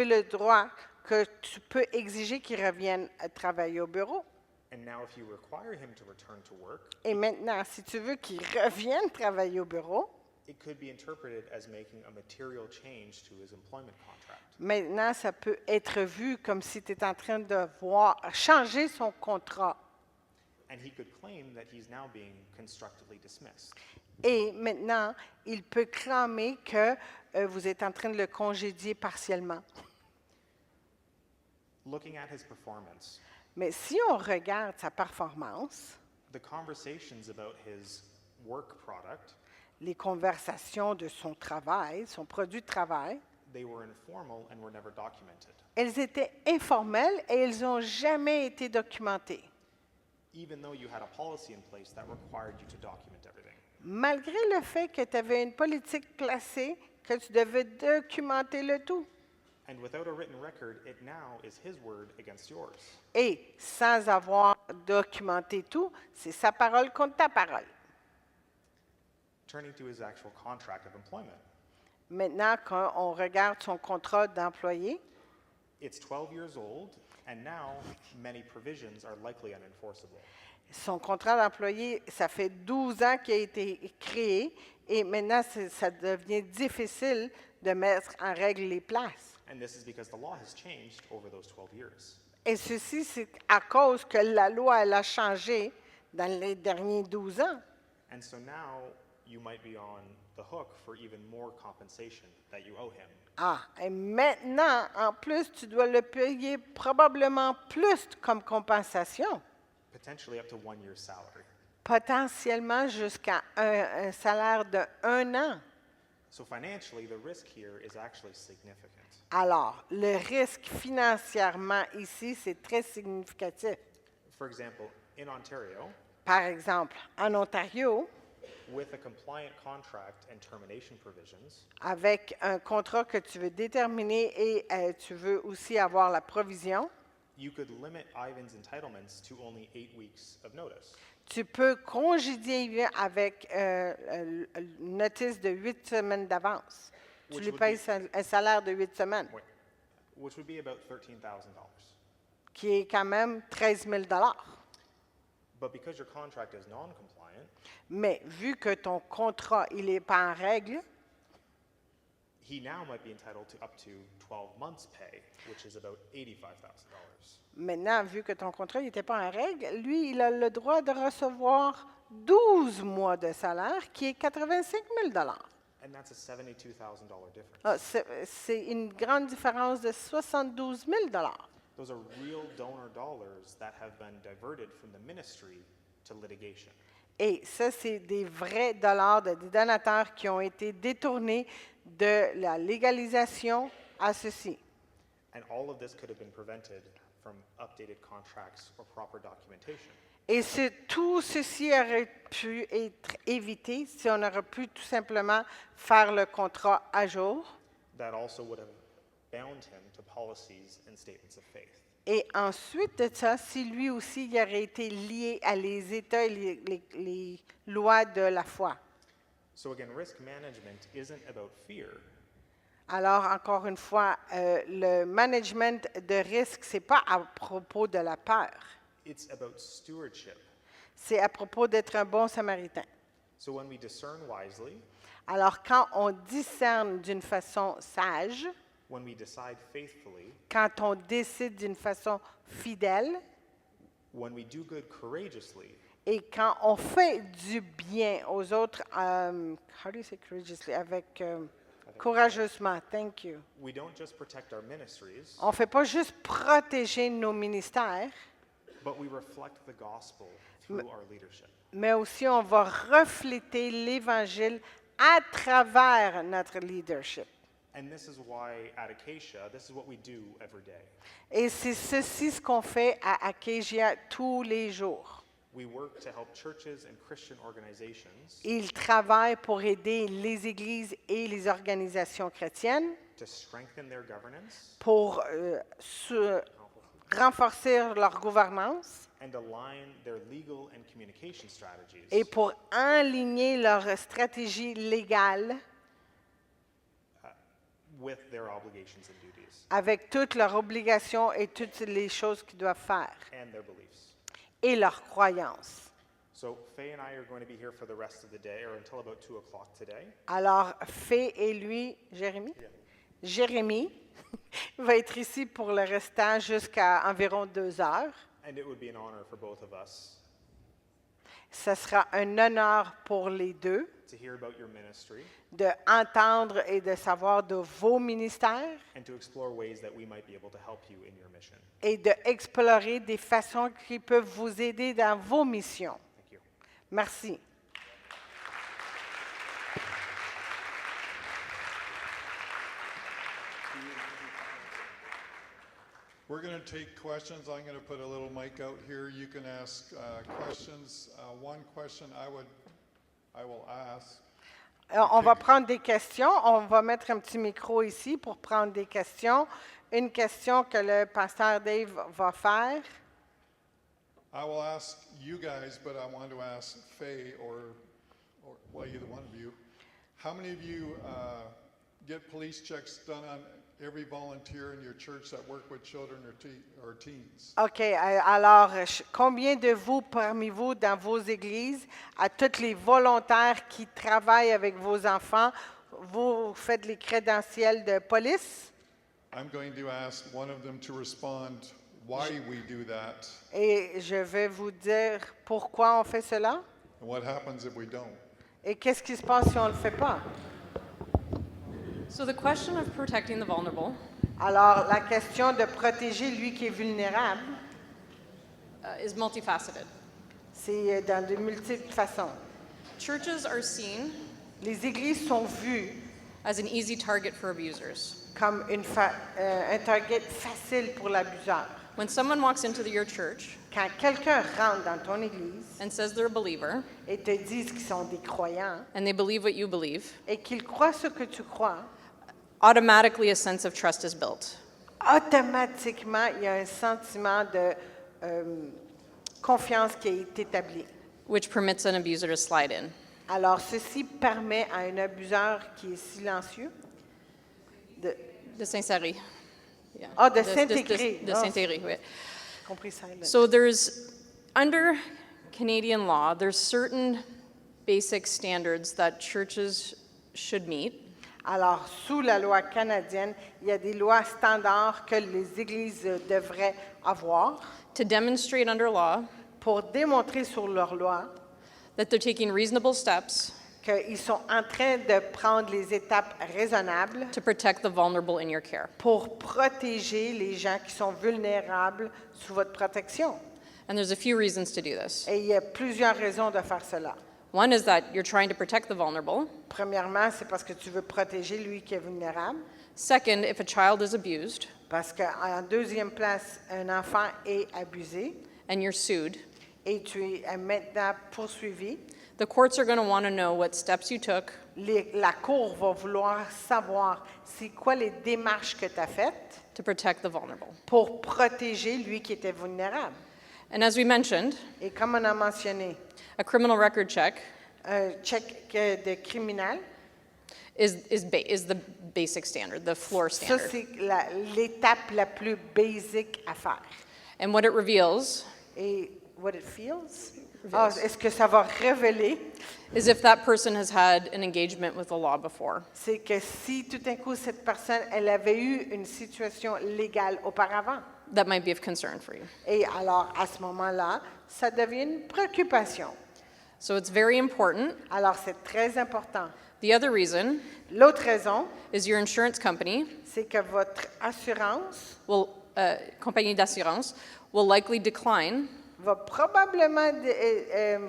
[SPEAKER 1] le droit que tu peux exiger qu'il revienne travailler au bureau.
[SPEAKER 4] And now if you require him to return to work,
[SPEAKER 1] Et maintenant, si tu veux qu'il revienne travailler au bureau,
[SPEAKER 4] it could be interpreted as making a material change to his employment contract.
[SPEAKER 1] maintenant, ça peut être vu comme si tu es en train de voir changer son contrat.
[SPEAKER 4] And he could claim that he's now being constructively dismissed.
[SPEAKER 1] Et maintenant, il peut clamer que vous êtes en train de le congédier partiellement.
[SPEAKER 4] Looking at his performance,
[SPEAKER 1] Mais si on regarde sa performance,
[SPEAKER 4] the conversations about his work product,
[SPEAKER 1] les conversations de son travail, son produit de travail,
[SPEAKER 4] they were informal and were never documented.
[SPEAKER 1] elles étaient informelles et elles n'ont jamais été documentées.
[SPEAKER 4] Even though you had a policy in place that required you to document everything.
[SPEAKER 1] Malgré le fait que tu avais une politique placée, que tu devais documenter le tout.
[SPEAKER 4] And without a written record, it now is his word against yours.
[SPEAKER 1] Et sans avoir documenté tout, c'est sa parole contre ta parole.
[SPEAKER 4] Turning to his actual contract of employment,
[SPEAKER 1] Maintenant, quand on regarde son contrat d'employé,
[SPEAKER 4] it's 12 years old, and now many provisions are likely unenforceable.
[SPEAKER 1] son contrat d'employé, ça fait 12 ans qu'il a été créé et maintenant, ça devient difficile de mettre en règle les places.
[SPEAKER 4] And this is because the law has changed over those 12 years.
[SPEAKER 1] Et ceci, c'est à cause que la loi elle a changé dans les derniers 12 ans.
[SPEAKER 4] And so now you might be on the hook for even more compensation that you owe him.
[SPEAKER 1] Ah, et maintenant, en plus, tu dois le payer probablement plus comme compensation,
[SPEAKER 4] Potentially up to 1 year's salary.
[SPEAKER 1] potentiellement jusqu'à un salaire de 1 an.
[SPEAKER 4] So financially, the risk here is actually significant.
[SPEAKER 1] Alors, le risque financièrement ici, c'est très significatif.
[SPEAKER 4] For example, in Ontario,
[SPEAKER 1] Par exemple, en Ontario,
[SPEAKER 4] with a compliant contract and termination provisions,
[SPEAKER 1] avec un contrat que tu veux déterminer et tu veux aussi avoir la provision,
[SPEAKER 4] you could limit Ivan's entitlements to only 8 weeks of notice.
[SPEAKER 1] tu peux congédier avec une notice de 8 semaines d'avance. Tu
[SPEAKER 4] Which
[SPEAKER 1] lui
[SPEAKER 4] would
[SPEAKER 1] payes
[SPEAKER 4] be-
[SPEAKER 1] un salaire de 8 semaines,
[SPEAKER 4] Wait, which would be about $13,000.
[SPEAKER 1] qui est quand même 13 000
[SPEAKER 4] But because your contract is non-compliant,
[SPEAKER 1] Mais vu que ton contrat il n'est pas en règle,
[SPEAKER 4] he now might be entitled to up to 12 months' pay, which is about $85,000.
[SPEAKER 1] maintenant, vu que ton contrat n'était pas en règle, lui, il a le droit de recevoir 12 mois de salaire, qui est 85 000
[SPEAKER 4] And that's a $72,000 difference.
[SPEAKER 1] Ah, c'est une grande différence de 72 000
[SPEAKER 4] Those are real donor dollars that have been diverted from the ministry to litigation.
[SPEAKER 1] Et ça, c'est des vrais dollars de des donateurs qui ont été détournés de la légalisation à ceci.
[SPEAKER 4] And all of this could have been prevented from updated contracts or proper documentation.
[SPEAKER 1] Et tout ceci aurait pu être évité si on aurait pu tout simplement faire le contrat à jour.
[SPEAKER 4] That also would have bound him to policies and statements of faith.
[SPEAKER 1] Et ensuite de ça, si lui aussi il aurait été lié à les États et les lois de la foi.
[SPEAKER 4] So again, risk management isn't about fear.
[SPEAKER 1] Alors, encore une fois, le management de risque, ce n'est pas à propos de la peur.
[SPEAKER 4] It's about stewardship.
[SPEAKER 1] C'est à propos d'être un bon samaritain.
[SPEAKER 4] So when we discern wisely,
[SPEAKER 1] Alors, quand on discerne d'une façon sage,
[SPEAKER 4] when we decide faithfully,
[SPEAKER 1] quand on décide d'une façon fidèle,
[SPEAKER 4] when we do good courageously,
[SPEAKER 1] et quand on fait du bien aux autres, how do you say courageously? Avec Courageusement. Thank you.
[SPEAKER 4] We don't just protect our ministries,
[SPEAKER 1] On ne fait pas juste protéger nos ministères,
[SPEAKER 4] but we reflect the gospel through our leadership.
[SPEAKER 1] mais aussi on va refléter l'Évangile à travers notre leadership.
[SPEAKER 4] And this is why at Acacia, this is what we do every day.
[SPEAKER 1] Et c'est ceci ce qu'on fait à Acacia tous les jours.
[SPEAKER 4] We work to help churches and Christian organizations
[SPEAKER 1] Ils travaillent pour aider les églises et les organisations chrétiennes
[SPEAKER 4] to strengthen their governance
[SPEAKER 1] pour renforcer leur gouvernance
[SPEAKER 4] and align their legal and communication strategies
[SPEAKER 1] et pour aligner leur stratégie légale
[SPEAKER 4] with their obligations and duties
[SPEAKER 1] avec toutes leurs obligations et toutes les choses qu'ils doivent faire
[SPEAKER 4] and their beliefs.
[SPEAKER 1] et leurs croyances.
[SPEAKER 4] So Faye and I are going to be here for the rest of the day or until about 2 o'clock today.
[SPEAKER 1] Alors, Fée et lui, Jérémie, va être ici pour le restant jusqu'à environ 2 heures.
[SPEAKER 4] And it would be an honor for both of us
[SPEAKER 1] Ce sera un honneur pour les deux
[SPEAKER 4] to hear about your ministry
[SPEAKER 1] d'entendre et de savoir de vos ministères
[SPEAKER 4] and to explore ways that we might be able to help you in your mission.
[SPEAKER 1] et d'explorer des façons qui peuvent vous aider dans vos missions.
[SPEAKER 4] Thank you.
[SPEAKER 1] Merci.
[SPEAKER 2] We're going to take questions. I'm going to put a little mic out here. You can ask questions. One question I will ask.
[SPEAKER 1] On va prendre des questions. On va mettre un petit micro ici pour prendre des questions. Une question que le pasteur Dave va faire.
[SPEAKER 2] I will ask you guys, but I want to ask Faye or well, either one of you. How many of you get police checks done on every volunteer in your church that work with children or teens?
[SPEAKER 1] OK. Alors, combien de vous, parmi vous, dans vos églises, à tous les volontaires qui travaillent avec vos enfants, vous faites les crédentiels de police?
[SPEAKER 2] I'm going to ask one of them to respond why we do that
[SPEAKER 1] Et je vais vous dire pourquoi on fait cela
[SPEAKER 2] and what happens if we don't.
[SPEAKER 1] et qu'est-ce qui se passe si on ne le fait pas.
[SPEAKER 3] So the question of protecting the vulnerable
[SPEAKER 1] Alors, la question de protéger lui qui est vulnérable,
[SPEAKER 3] is multifaceted.
[SPEAKER 1] c'est dans de multiples façons.
[SPEAKER 3] Churches are seen
[SPEAKER 1] Les églises sont vues
[SPEAKER 3] as an easy target for abusers.
[SPEAKER 1] comme un target facile pour l'abuseur.
[SPEAKER 3] When someone walks into your church
[SPEAKER 1] Quand quelqu'un rentre dans ton église
[SPEAKER 3] and says they're a believer
[SPEAKER 1] et te dit qu'ils sont des croyants
[SPEAKER 3] and they believe what you believe,
[SPEAKER 1] et qu'ils croient ce que tu crois,
[SPEAKER 3] automatically a sense of trust is built.
[SPEAKER 1] automatiquement, il y a un sentiment de confiance qui est établi.
[SPEAKER 3] Which permits an abuser to slide in.
[SPEAKER 1] Alors, ceci permet à un abuseur qui est silencieux
[SPEAKER 3] De s'insérer. Yeah.
[SPEAKER 1] Ah, de s'intégrer.
[SPEAKER 3] De
[SPEAKER 1] Ah.
[SPEAKER 3] s'intégrer, oui.
[SPEAKER 1] compris silent.
[SPEAKER 3] So there's, under Canadian law, there's certain basic standards that churches should meet.
[SPEAKER 1] Alors, sous la loi canadienne, il y a des lois standards que les églises devraient avoir
[SPEAKER 3] To demonstrate under law
[SPEAKER 1] pour démontrer sur leur loi
[SPEAKER 3] that they're taking reasonable steps
[SPEAKER 1] qu'ils sont en train de prendre les étapes raisonnables
[SPEAKER 3] to protect the vulnerable in your care.
[SPEAKER 1] pour protéger les gens qui sont vulnérables sous votre protection.
[SPEAKER 3] And there's a few reasons to do this.
[SPEAKER 1] Et il y a plusieurs raisons de faire cela.
[SPEAKER 3] One is that you're trying to protect the vulnerable.
[SPEAKER 1] Premièrement, c'est parce que tu veux protéger lui qui est vulnérable.
[SPEAKER 3] Second, if a child is abused
[SPEAKER 1] Parce qu'en deuxième place, un enfant est abusé
[SPEAKER 3] and you're sued,
[SPEAKER 1] et tu es maintenant poursuivi.
[SPEAKER 3] the courts are going to want to know what steps you took
[SPEAKER 1] La Cour va vouloir savoir c'est quoi les démarches que tu as faites
[SPEAKER 3] to protect the vulnerable.
[SPEAKER 1] pour protéger lui qui était vulnérable.
[SPEAKER 3] And as we mentioned,
[SPEAKER 1] Et comme on a mentionné,
[SPEAKER 3] a criminal record check
[SPEAKER 1] un check de criminel,
[SPEAKER 3] is the basic standard, the floor
[SPEAKER 1] ça
[SPEAKER 3] standard.
[SPEAKER 1] c'est l'étape la plus basique à faire.
[SPEAKER 3] And what it reveals
[SPEAKER 1] Et what it feels? Ah, est-ce que ça va révéler?
[SPEAKER 3] is if that person has had an engagement with the law before.
[SPEAKER 1] C'est que si tout d'un coup cette personne, elle avait eu une situation légale auparavant,
[SPEAKER 3] That might be of concern for you.
[SPEAKER 1] et alors à ce moment-là, ça devient une préoccupation.
[SPEAKER 3] So it's very important
[SPEAKER 1] Alors c'est très important
[SPEAKER 3] The other reason
[SPEAKER 1] L'autre raison,
[SPEAKER 3] is your insurance company
[SPEAKER 1] c'est que votre assurance
[SPEAKER 3] will, compagnie d'assurance, will likely decline
[SPEAKER 1] va probablement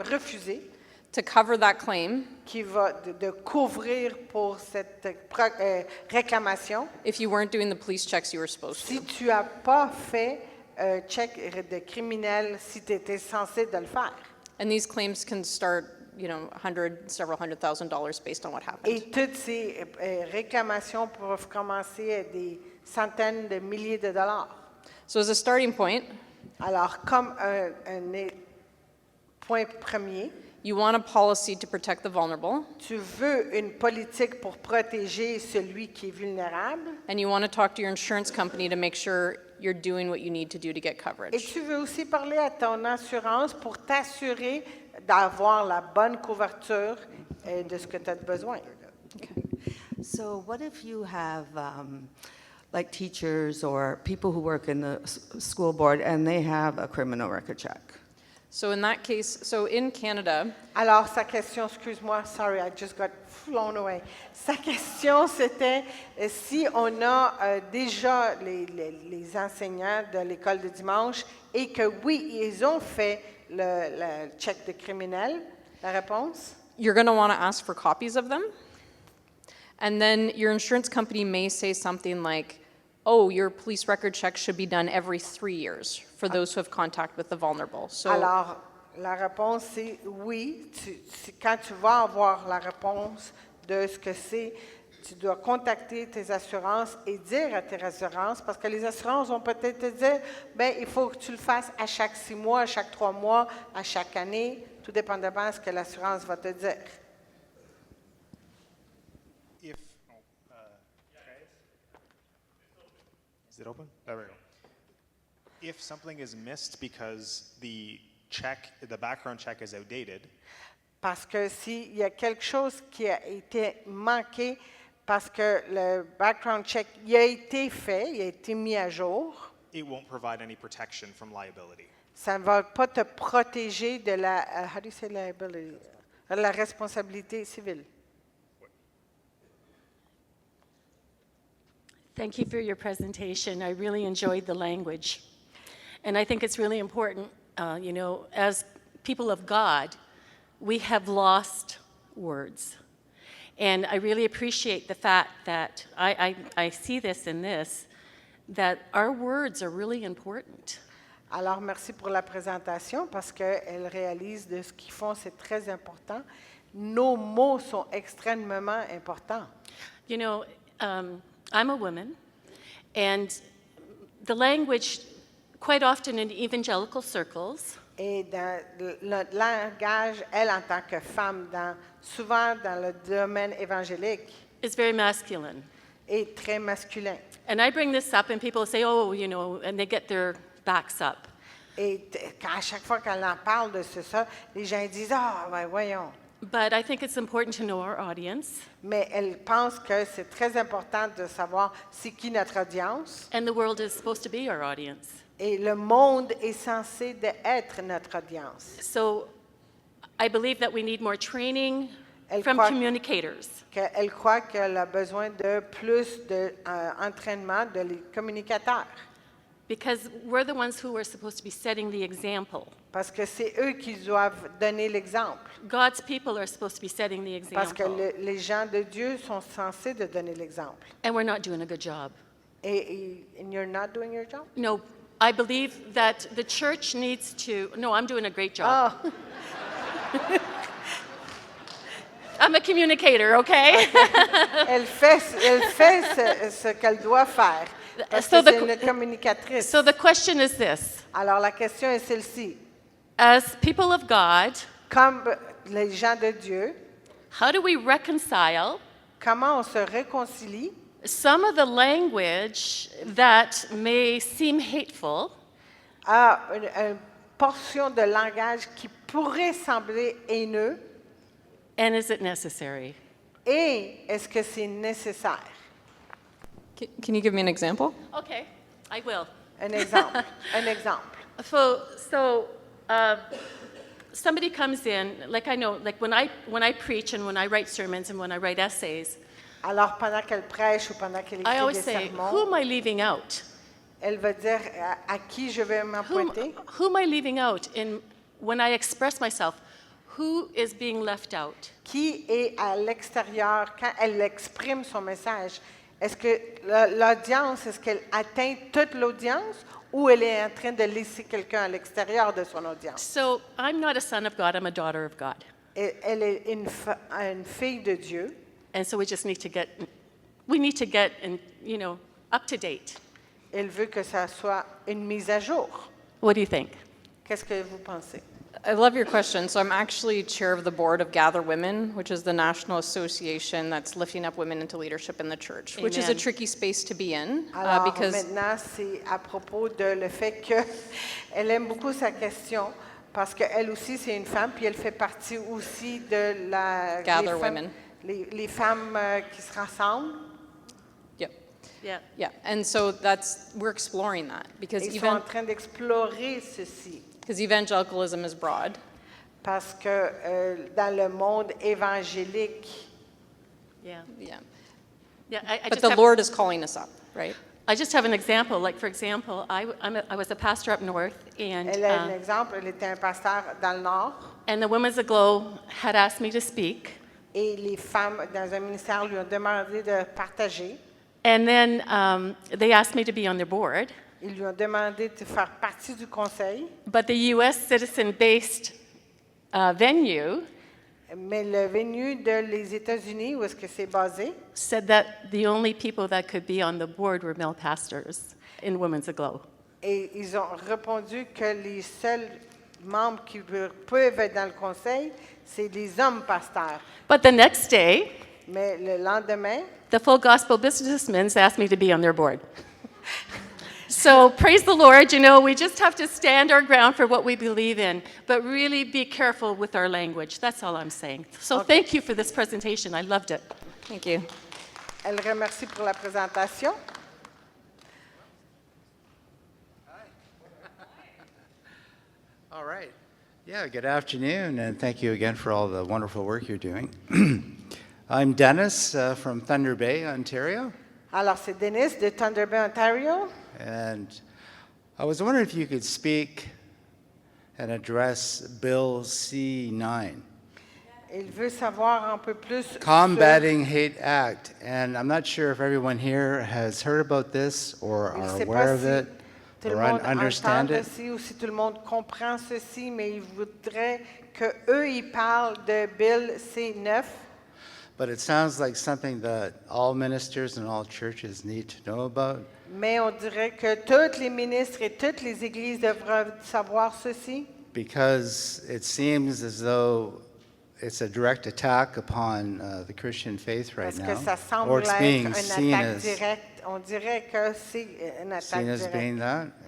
[SPEAKER 1] refuser
[SPEAKER 3] to cover that claim
[SPEAKER 1] qui va de couvrir pour cette réclamation
[SPEAKER 3] if you weren't doing the police checks you were supposed to.
[SPEAKER 1] si tu n'as pas fait un check de criminel si tu étais censé de le faire.
[SPEAKER 3] And these claims can start, several $100,000 based on what happened.
[SPEAKER 1] Et toutes ces réclamations peuvent commencer à des centaines de milliers de dollars.
[SPEAKER 3] So as a starting point,
[SPEAKER 1] Alors, comme un point premier,
[SPEAKER 3] you want a policy to protect the vulnerable,
[SPEAKER 1] tu veux une politique pour protéger celui qui est vulnérable
[SPEAKER 3] and you want to talk to your insurance company to make sure you're doing what you need to do to get
[SPEAKER 1] et
[SPEAKER 3] coverage.
[SPEAKER 1] tu veux aussi parler à ton assurance pour t'assurer d'avoir la bonne couverture de ce que tu as besoin.
[SPEAKER 5] So what if you have like teachers or people who work in the school board and they have a criminal record check?
[SPEAKER 3] So in that case, in Canada,
[SPEAKER 1] Alors, sa question, excuse-moi, sorry, I just got flown away. Sa question, c'était si on a déjà les enseignants de l'école de dimanche et que oui, ils ont fait le check de criminel, la réponse?
[SPEAKER 3] you're going to want to ask for copies of them. And then your insurance company may say something like, oh, your police record check should be done every 3 years for those who have contact with the vulnerable. So
[SPEAKER 1] Alors, la réponse, c'est oui. Quand tu vas avoir la réponse de ce que c'est, tu dois contacter tes assurances et dire à tes assurances, parce que les assurances vont peut-être te dire, ben il faut que tu le fasses à chaque 6 mois, à chaque 3 mois, à chaque année, tout dépendamment de ce que l'assurance va te dire.
[SPEAKER 4] If, is it open? There we go. If something is missed because the background check is outdated,
[SPEAKER 1] Parce que s'il y a quelque chose qui a été manqué, parce que le background check il a été fait, il a été mis à jour,
[SPEAKER 4] it won't provide any protection from liability.
[SPEAKER 1] ça ne va pas te protéger de la, how do you say liability? La responsabilité civile.
[SPEAKER 6] Thank you for your presentation. I really enjoyed the language. And I think it's really important, as people of God, we have lost words. And I really appreciate the fact that I see this in this, that our words are really important.
[SPEAKER 1] Alors, merci pour la présentation parce qu'elle réalise de ce qu'ils font, c'est très important. Nos mots sont extrêmement importants.
[SPEAKER 6] I'm a woman, and the language, quite often in evangelical circles,
[SPEAKER 1] Et dans le langage, elle, en tant que femme, souvent dans le domaine évangélique,
[SPEAKER 6] is very masculine.
[SPEAKER 1] est très masculin.
[SPEAKER 6] And I bring this up, and people say, oh, and they get their backs up.
[SPEAKER 1] Et à chaque fois qu'elle en parle de ça, les gens disent « Ah, ben voyons ».
[SPEAKER 6] But I think it's important to know our audience,
[SPEAKER 1] Mais elle pense que c'est très important de savoir c'est qui notre audience.
[SPEAKER 6] and the world is supposed to be our audience.
[SPEAKER 1] Et le monde est censé être notre audience.
[SPEAKER 6] So I believe that we need more training
[SPEAKER 1] Elle
[SPEAKER 6] from
[SPEAKER 1] croit-
[SPEAKER 6] communicators.
[SPEAKER 1] Elle croit qu'elle a besoin de plus d'entraînement de les communicateurs.
[SPEAKER 6] Because we're the ones who are supposed to be setting the example.
[SPEAKER 1] Parce que c'est eux qui doivent donner l'exemple.
[SPEAKER 6] God's people are supposed to be setting the
[SPEAKER 1] Parce que
[SPEAKER 6] example.
[SPEAKER 1] les gens de Dieu sont censés de donner l'exemple.
[SPEAKER 6] And we're not doing a good job.
[SPEAKER 1] And you're not doing your job?
[SPEAKER 6] No, I believe that the church needs to. No, I'm doing a great job.
[SPEAKER 1] Ah,
[SPEAKER 6] I'm a communicator, okay?
[SPEAKER 1] elle fait ce qu'elle doit faire. Parce
[SPEAKER 6] So
[SPEAKER 1] que
[SPEAKER 6] the
[SPEAKER 1] c'est
[SPEAKER 6] qu-
[SPEAKER 1] une communicatrice.
[SPEAKER 6] So the question is this.
[SPEAKER 1] Alors la question est celle-ci.
[SPEAKER 6] As people of God,
[SPEAKER 1] Comme les gens de Dieu,
[SPEAKER 6] how do we reconcile
[SPEAKER 1] comment on se réconcilie
[SPEAKER 6] some of the language that may seem hateful
[SPEAKER 1] à une portion de langage qui pourrait sembler haineux
[SPEAKER 6] and is it necessary?
[SPEAKER 1] et est-ce que c'est nécessaire?
[SPEAKER 3] can you give me an example?
[SPEAKER 6] Okay, I will.
[SPEAKER 1] Un exemple. Un exemple.
[SPEAKER 6] So somebody comes in, like I know, like when I preach and when I write sermons and when I write essays,
[SPEAKER 1] Alors, pendant qu'elle prêche ou pendant qu'elle
[SPEAKER 6] I
[SPEAKER 1] écrit
[SPEAKER 6] always
[SPEAKER 1] des
[SPEAKER 6] say,
[SPEAKER 1] sermons,
[SPEAKER 6] who am I leaving out?
[SPEAKER 1] elle va dire à qui je vais
[SPEAKER 6] Who,
[SPEAKER 1] m'appointer.
[SPEAKER 6] who am I leaving out? In when I express myself, who is being left out?
[SPEAKER 1] Qui est à l'extérieur quand elle exprime son message? Est-ce que l'audience, est-ce qu'elle atteint toute l'audience ou elle est en train de laisser quelqu'un à l'extérieur de son audience?
[SPEAKER 6] So I'm not a son of God, I'm a daughter of God.
[SPEAKER 1] Elle est une fille de Dieu.
[SPEAKER 6] And so we just need to get, and, up to date.
[SPEAKER 1] Elle veut que ça soit une mise à jour.
[SPEAKER 6] What do you think?
[SPEAKER 1] Qu'est-ce que vous pensez?
[SPEAKER 3] I love your question. So I'm actually chair of the board of Gather Women, which is the national association that's lifting up women into leadership in the church, which is a
[SPEAKER 6] Amen.
[SPEAKER 3] tricky space to be in
[SPEAKER 1] Alors
[SPEAKER 3] because
[SPEAKER 1] maintenant, c'est à propos de le fait qu'elle aime beaucoup sa question parce qu'elle aussi, c'est une femme, puis elle fait partie aussi de la...
[SPEAKER 3] Gather
[SPEAKER 1] les femmes,
[SPEAKER 3] Women.
[SPEAKER 1] les femmes qui se rassemblent.
[SPEAKER 3] yep,
[SPEAKER 6] Yeah.
[SPEAKER 3] yeah, and so we're exploring that because
[SPEAKER 1] Ils sont en train d'explorer ceci
[SPEAKER 3] evangelicalism is broad,
[SPEAKER 1] parce que dans le monde évangélique,
[SPEAKER 6] Yeah.
[SPEAKER 3] yeah,
[SPEAKER 6] Yeah. I
[SPEAKER 3] but
[SPEAKER 6] just
[SPEAKER 3] the
[SPEAKER 6] have,
[SPEAKER 3] Lord is calling us up, right?
[SPEAKER 6] I just have an example. Like, for example, I was a pastor up north, and
[SPEAKER 1] elle a un exemple, elle était un pasteur dans le Nord
[SPEAKER 6] and the Women's Aglow had asked me to speak.
[SPEAKER 1] et les femmes dans un ministère lui ont demandé de partager.
[SPEAKER 6] And then they asked me to be on their board.
[SPEAKER 1] Ils lui ont demandé de faire partie du conseil,
[SPEAKER 6] But the U.S. citizen-based venue
[SPEAKER 1] mais le venu de les États-Unis, où est-ce que c'est basé,
[SPEAKER 6] said that the only people that could be on the board were male pastors in Women's Aglow.
[SPEAKER 1] et ils ont répondu que les seuls membres qui peuvent être dans le conseil, c'est les hommes pasteurs.
[SPEAKER 6] But the next day,
[SPEAKER 1] Mais le lendemain,
[SPEAKER 6] the Full Gospel Businessmen asked me to be on their board. So praise the Lord, we just have to stand our ground for what we believe in, but really be careful with our language. That's all I'm saying. So thank you for this presentation. I loved it.
[SPEAKER 3] Thank you.
[SPEAKER 1] elle remercie pour la présentation.
[SPEAKER 7] All right. Yeah, good afternoon, and thank you again for all the wonderful work you're doing. I'm Dennis from Thunder Bay, Ontario,
[SPEAKER 1] Alors, c'est Denis de Thunder Bay, Ontario.
[SPEAKER 7] and I was wondering if you could speak and address Bill C-9,
[SPEAKER 1] Il veut savoir un peu plus sur
[SPEAKER 7] Combating Hate Act, and I'm not sure if everyone here has heard about this or
[SPEAKER 1] Il ne
[SPEAKER 7] are
[SPEAKER 1] sait
[SPEAKER 7] aware
[SPEAKER 1] pas
[SPEAKER 7] of
[SPEAKER 1] si
[SPEAKER 7] it
[SPEAKER 1] tout le
[SPEAKER 7] or
[SPEAKER 1] monde
[SPEAKER 7] understand
[SPEAKER 1] entend
[SPEAKER 7] it.
[SPEAKER 1] ceci ou si tout le monde comprend ceci, mais il voudrait qu'eux, ils parlent de Bill C-9.
[SPEAKER 7] But it sounds like something that all ministers and all churches need to know about.
[SPEAKER 1] Mais on dirait que tous les ministres et toutes les églises devraient savoir ceci,
[SPEAKER 7] Because it seems as though it's a direct attack upon the Christian faith right
[SPEAKER 1] parce que
[SPEAKER 7] now,
[SPEAKER 1] ça
[SPEAKER 7] or
[SPEAKER 1] semble
[SPEAKER 7] it's
[SPEAKER 1] être
[SPEAKER 7] being
[SPEAKER 1] une
[SPEAKER 7] seen
[SPEAKER 1] attaque
[SPEAKER 7] as,
[SPEAKER 1] directe. On dirait que c'est une attaque
[SPEAKER 7] seen as being
[SPEAKER 1] directe.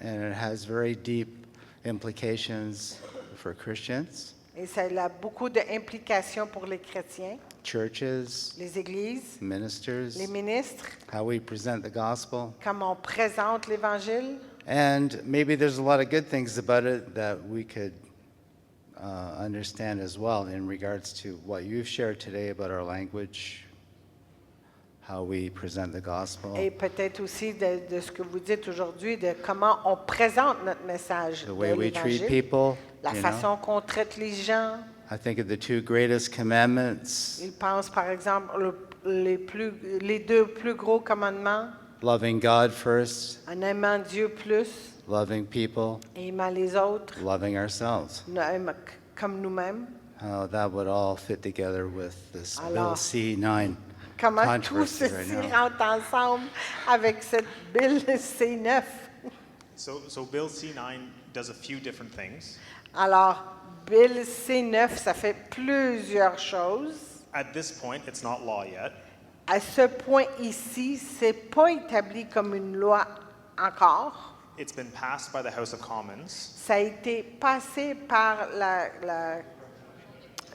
[SPEAKER 7] that, and it has very deep implications for Christians,
[SPEAKER 1] Et ça a beaucoup d'implications pour les chrétiens,
[SPEAKER 7] churches,
[SPEAKER 1] les églises,
[SPEAKER 7] ministers,
[SPEAKER 1] les ministres,
[SPEAKER 7] how we present the gospel.
[SPEAKER 1] comment on présente l'Évangile.
[SPEAKER 7] And maybe there's a lot of good things about it that we could understand as well in regards to what you've shared today about our language, how we present the gospel,
[SPEAKER 1] Et peut-être aussi de ce que vous dites aujourd'hui, de comment on présente notre message
[SPEAKER 7] the
[SPEAKER 1] de
[SPEAKER 7] way we treat
[SPEAKER 1] l'Évangile,
[SPEAKER 7] people.
[SPEAKER 1] la
[SPEAKER 7] you
[SPEAKER 1] façon
[SPEAKER 7] know.
[SPEAKER 1] qu'on traite les gens.
[SPEAKER 7] I think of the two greatest commandments,
[SPEAKER 1] Il pense par exemple les deux plus gros commandements,
[SPEAKER 7] loving God first,
[SPEAKER 1] en aimant Dieu plus,
[SPEAKER 7] loving people,
[SPEAKER 1] et aimant les autres
[SPEAKER 7] loving ourselves.
[SPEAKER 1] comme nous-mêmes.
[SPEAKER 7] How that would all fit together with this Bill
[SPEAKER 1] Alors,
[SPEAKER 7] C-9
[SPEAKER 1] Comment tout
[SPEAKER 7] controversy right
[SPEAKER 1] ceci
[SPEAKER 7] now.
[SPEAKER 1] rentre ensemble avec cette Bill C9.
[SPEAKER 4] So Bill C-9 does a few different things.
[SPEAKER 1] Alors, Bill C9, ça fait plusieurs choses.
[SPEAKER 4] At this point, it's not law yet.
[SPEAKER 1] À ce point ici, c'est pas établi comme une loi encore.
[SPEAKER 4] It's been passed by the House of Commons,
[SPEAKER 1] Ça a été passé par la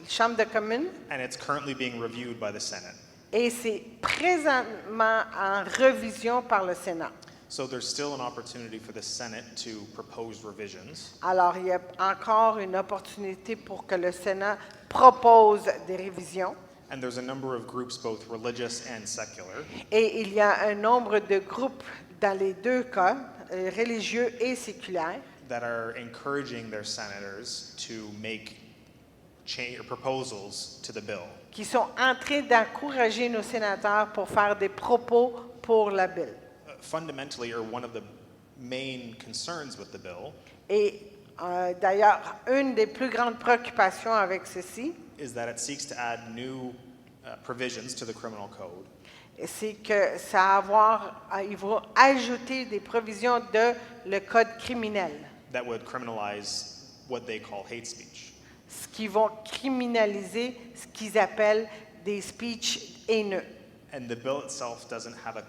[SPEAKER 1] Chambre de communes
[SPEAKER 4] and it's currently being reviewed by the Senate.
[SPEAKER 1] et c'est présentement en révision par le Sénat.
[SPEAKER 4] So there's still an opportunity for the Senate to propose revisions.
[SPEAKER 1] Alors, il y a encore une opportunité pour que le Sénat propose des révisions.
[SPEAKER 4] And there's a number of groups, both religious and secular,
[SPEAKER 1] Et il y a un nombre de groupes dans les deux cas, religieux et séculaires,
[SPEAKER 4] that are encouraging their senators to make proposals to the bill.
[SPEAKER 1] qui sont en train d'encourager nos sénateurs pour faire des propos pour la bill.
[SPEAKER 4] Fundamentally, or one of the main concerns with the bill,
[SPEAKER 1] Et d'ailleurs, une des plus grandes préoccupations avec ceci,
[SPEAKER 4] is that it seeks to add new provisions to the criminal code
[SPEAKER 1] c'est que ça ils vont ajouter des provisions de le code criminel,
[SPEAKER 4] that would criminalize what they call hate speech.
[SPEAKER 1] ce qui vont criminaliser ce qu'ils appellent des speeches haineux.
[SPEAKER 4] And the bill itself doesn't have as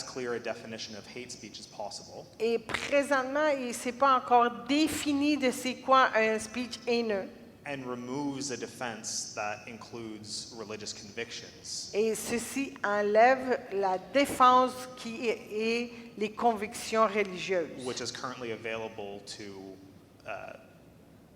[SPEAKER 4] clear a definition of hate speech as possible.
[SPEAKER 1] Et présentement, il ne s'est pas encore défini de c'est quoi un speech haineux.
[SPEAKER 4] And removes a defense that includes religious convictions.
[SPEAKER 1] Et ceci enlève la défense qui est les convictions religieuses,
[SPEAKER 4] Which is currently available to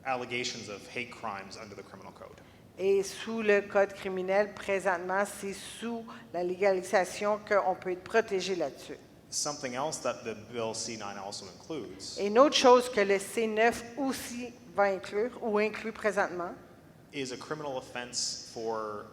[SPEAKER 4] allegations of hate crimes under the criminal code.
[SPEAKER 1] Et sous le code criminel, présentement, c'est sous la légalisation qu'on peut être protégé là-dessus.
[SPEAKER 4] Something else that the bill C9 also includes
[SPEAKER 1] Et une autre chose que le C9 aussi va inclure, ou inclut présentement,
[SPEAKER 4] is a criminal offense for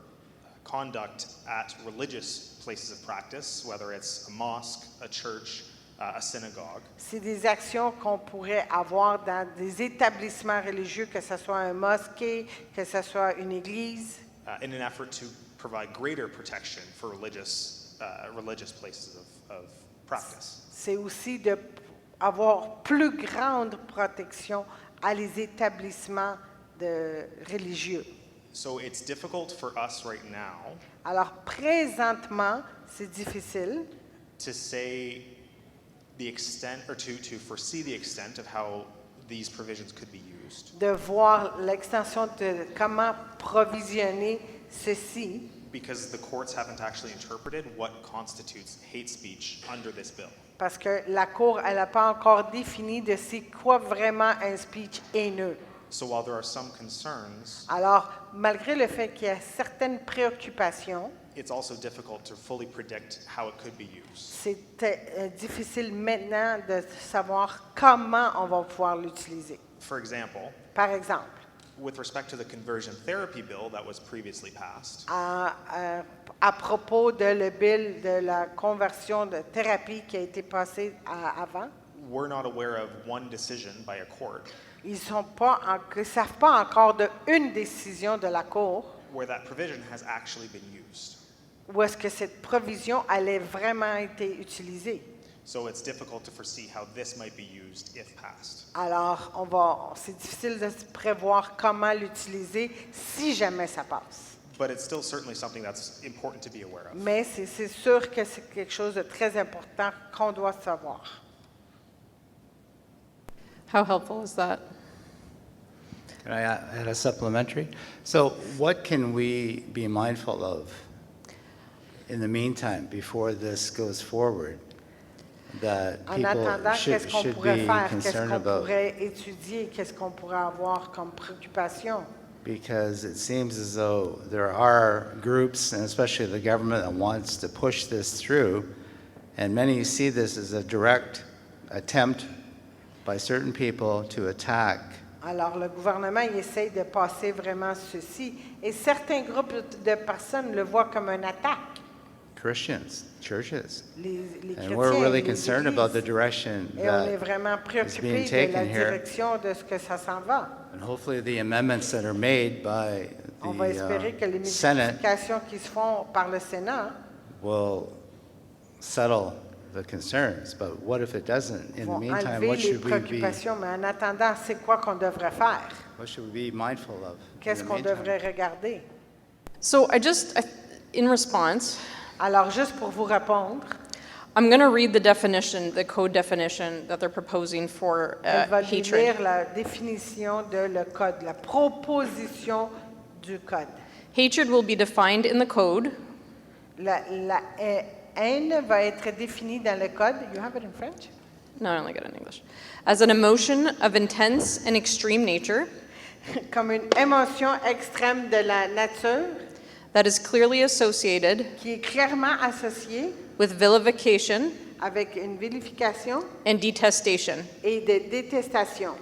[SPEAKER 4] conduct at religious places of practice, whether it's a mosque, a church, a synagogue,
[SPEAKER 1] c'est des actions qu'on pourrait avoir dans des établissements religieux, que ce soit un mosquée, que ce soit une église,
[SPEAKER 4] in an effort to provide greater protection for religious places of practice.
[SPEAKER 1] c'est aussi d'avoir plus grande protection à les établissements religieux.
[SPEAKER 4] So it's difficult for us right now
[SPEAKER 1] Alors, présentement, c'est difficile
[SPEAKER 4] to say the extent, or to foresee the extent of how these provisions could be used,
[SPEAKER 1] de voir l'extension de comment provisionner ceci,
[SPEAKER 4] because the courts haven't actually interpreted what constitutes hate speech under this bill.
[SPEAKER 1] parce que la Cour, elle n'a pas encore défini de c'est quoi vraiment un speech haineux.
[SPEAKER 4] So while there are some concerns,
[SPEAKER 1] Alors, malgré le fait qu'il y a certaines préoccupations,
[SPEAKER 4] it's also difficult to fully predict how it could be used.
[SPEAKER 1] c'est difficile maintenant de savoir comment on va pouvoir l'utiliser.
[SPEAKER 4] For example,
[SPEAKER 1] Par exemple,
[SPEAKER 4] with respect to the conversion therapy bill that was previously passed,
[SPEAKER 1] à propos de le bill de la conversion de thérapie qui a été passé avant,
[SPEAKER 4] we're not aware of one decision by a court
[SPEAKER 1] ils ne savent pas encore d'une décision de la Cour
[SPEAKER 4] where that provision has actually been used.
[SPEAKER 1] où est-ce que cette provision allait vraiment être utilisée.
[SPEAKER 4] So it's difficult to foresee how this might be used if passed.
[SPEAKER 1] Alors, c'est difficile de prévoir comment l'utiliser si jamais ça passe.
[SPEAKER 4] But it's still certainly something that's important to be aware of.
[SPEAKER 1] Mais c'est sûr que c'est quelque chose de très important qu'on doit savoir.
[SPEAKER 3] How helpful is that?
[SPEAKER 7] Can I add a supplementary? So what can we be mindful of in the meantime, before this goes forward, that
[SPEAKER 1] En
[SPEAKER 7] people
[SPEAKER 1] attendant, qu'est-ce qu'on
[SPEAKER 7] should
[SPEAKER 1] pourrait
[SPEAKER 7] be
[SPEAKER 1] faire, qu'est-ce
[SPEAKER 7] concerned
[SPEAKER 1] qu'on
[SPEAKER 7] about?
[SPEAKER 1] pourrait étudier, qu'est-ce qu'on pourrait avoir comme préoccupation?
[SPEAKER 7] Because it seems as though there are groups, and especially the government, that wants to push this through, and many see this as a direct attempt by certain people to attack.
[SPEAKER 1] Alors, le gouvernement, il essaye de passer vraiment ceci, et certains groupes de personnes le voient comme une attaque.
[SPEAKER 7] Christians, churches.
[SPEAKER 1] Les
[SPEAKER 7] And we're really
[SPEAKER 1] chrétiens, les
[SPEAKER 7] concerned about the
[SPEAKER 1] églises.
[SPEAKER 7] direction
[SPEAKER 1] Et on est
[SPEAKER 7] that,
[SPEAKER 1] vraiment
[SPEAKER 7] being
[SPEAKER 1] préoccupés de la
[SPEAKER 7] taken here.
[SPEAKER 1] direction de ce que ça s'en va.
[SPEAKER 7] and hopefully the amendments that are made by
[SPEAKER 1] On va espérer que les
[SPEAKER 7] the Senate
[SPEAKER 1] modifications qui se font par le Sénat
[SPEAKER 7] will settle the concerns. But what if it doesn't? In the
[SPEAKER 1] vont
[SPEAKER 7] meantime,
[SPEAKER 1] enlever
[SPEAKER 7] what
[SPEAKER 1] les
[SPEAKER 7] should we be,
[SPEAKER 1] préoccupations, mais en attendant, c'est quoi qu'on devrait faire?
[SPEAKER 7] what should we be mindful of? in
[SPEAKER 1] Qu'est-ce
[SPEAKER 7] the
[SPEAKER 1] qu'on
[SPEAKER 7] meantime?
[SPEAKER 1] devrait regarder?
[SPEAKER 3] So in response,
[SPEAKER 1] Alors, juste pour vous répondre,
[SPEAKER 3] I'm going to read the definition, the code definition that they're proposing for
[SPEAKER 1] elle va
[SPEAKER 3] hatred.
[SPEAKER 1] lire la définition de le code, la proposition du code.
[SPEAKER 3] Hatred will be defined in the code
[SPEAKER 1] La haine va être définie dans le code. You have it in French?
[SPEAKER 3] No, I only got it in English. As an emotion of intense and extreme nature
[SPEAKER 1] Comme une émotion extrême de la nature
[SPEAKER 3] that is clearly associated
[SPEAKER 1] qui est clairement associée
[SPEAKER 3] with vilification
[SPEAKER 1] avec une vilification
[SPEAKER 3] and detestation.
[SPEAKER 1] et de détestation.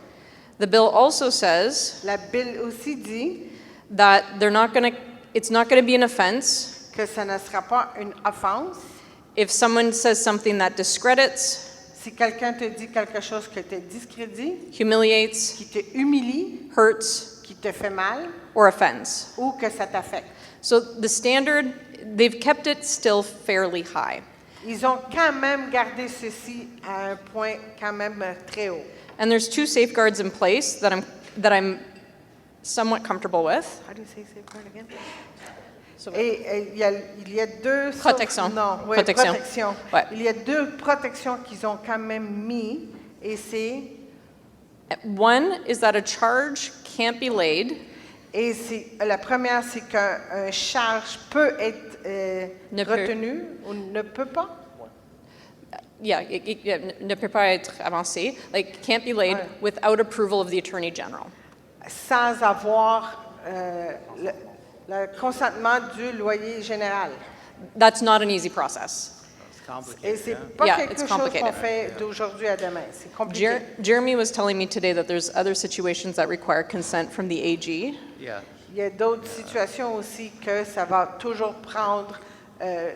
[SPEAKER 3] The bill also says
[SPEAKER 1] La Bible aussi dit
[SPEAKER 3] that it's not going to be an offense
[SPEAKER 1] que ça ne sera pas une offense
[SPEAKER 3] if someone says something that discredits,
[SPEAKER 1] si quelqu'un te dit quelque chose que te discrédite,
[SPEAKER 3] humiliates,
[SPEAKER 1] qui te humilie,
[SPEAKER 3] hurts,
[SPEAKER 1] qui te fait mal
[SPEAKER 3] or offends.
[SPEAKER 1] ou que ça t'affecte.
[SPEAKER 3] So the standard, they've kept it still fairly high.
[SPEAKER 1] Ils ont quand même gardé ceci à un point quand même très haut.
[SPEAKER 3] And there's two safeguards in place that I'm somewhat comfortable with.
[SPEAKER 1] How do you say safeguard again?
[SPEAKER 3] So-
[SPEAKER 1] Et il y a deux
[SPEAKER 3] Protection.
[SPEAKER 1] Non, oui,
[SPEAKER 3] Protection.
[SPEAKER 1] protection.
[SPEAKER 3] Ouais.
[SPEAKER 1] Il y a deux protections qu'ils ont quand même mis et c'est
[SPEAKER 3] One is that a charge can't be laid
[SPEAKER 1] la première c'est qu'un charge peut être
[SPEAKER 3] Ne peut.
[SPEAKER 1] retenu ou ne peut pas.
[SPEAKER 3] ne peut pas être avancé, like can't be laid
[SPEAKER 1] Ouais.
[SPEAKER 3] without approval of the Attorney General.
[SPEAKER 1] Sans avoir le consentement du loyer général.
[SPEAKER 3] That's not an easy process.
[SPEAKER 1] Et c'est pas
[SPEAKER 3] Yeah,
[SPEAKER 1] quelque
[SPEAKER 3] it's
[SPEAKER 1] chose qu'on
[SPEAKER 3] complicated.
[SPEAKER 1] fait d'aujourd'hui à demain. C'est compliqué.
[SPEAKER 3] Jeremy was telling me today that there's other situations that require consent from the AG.
[SPEAKER 7] Yeah.
[SPEAKER 1] Il y a d'autres situations aussi que ça va toujours prendre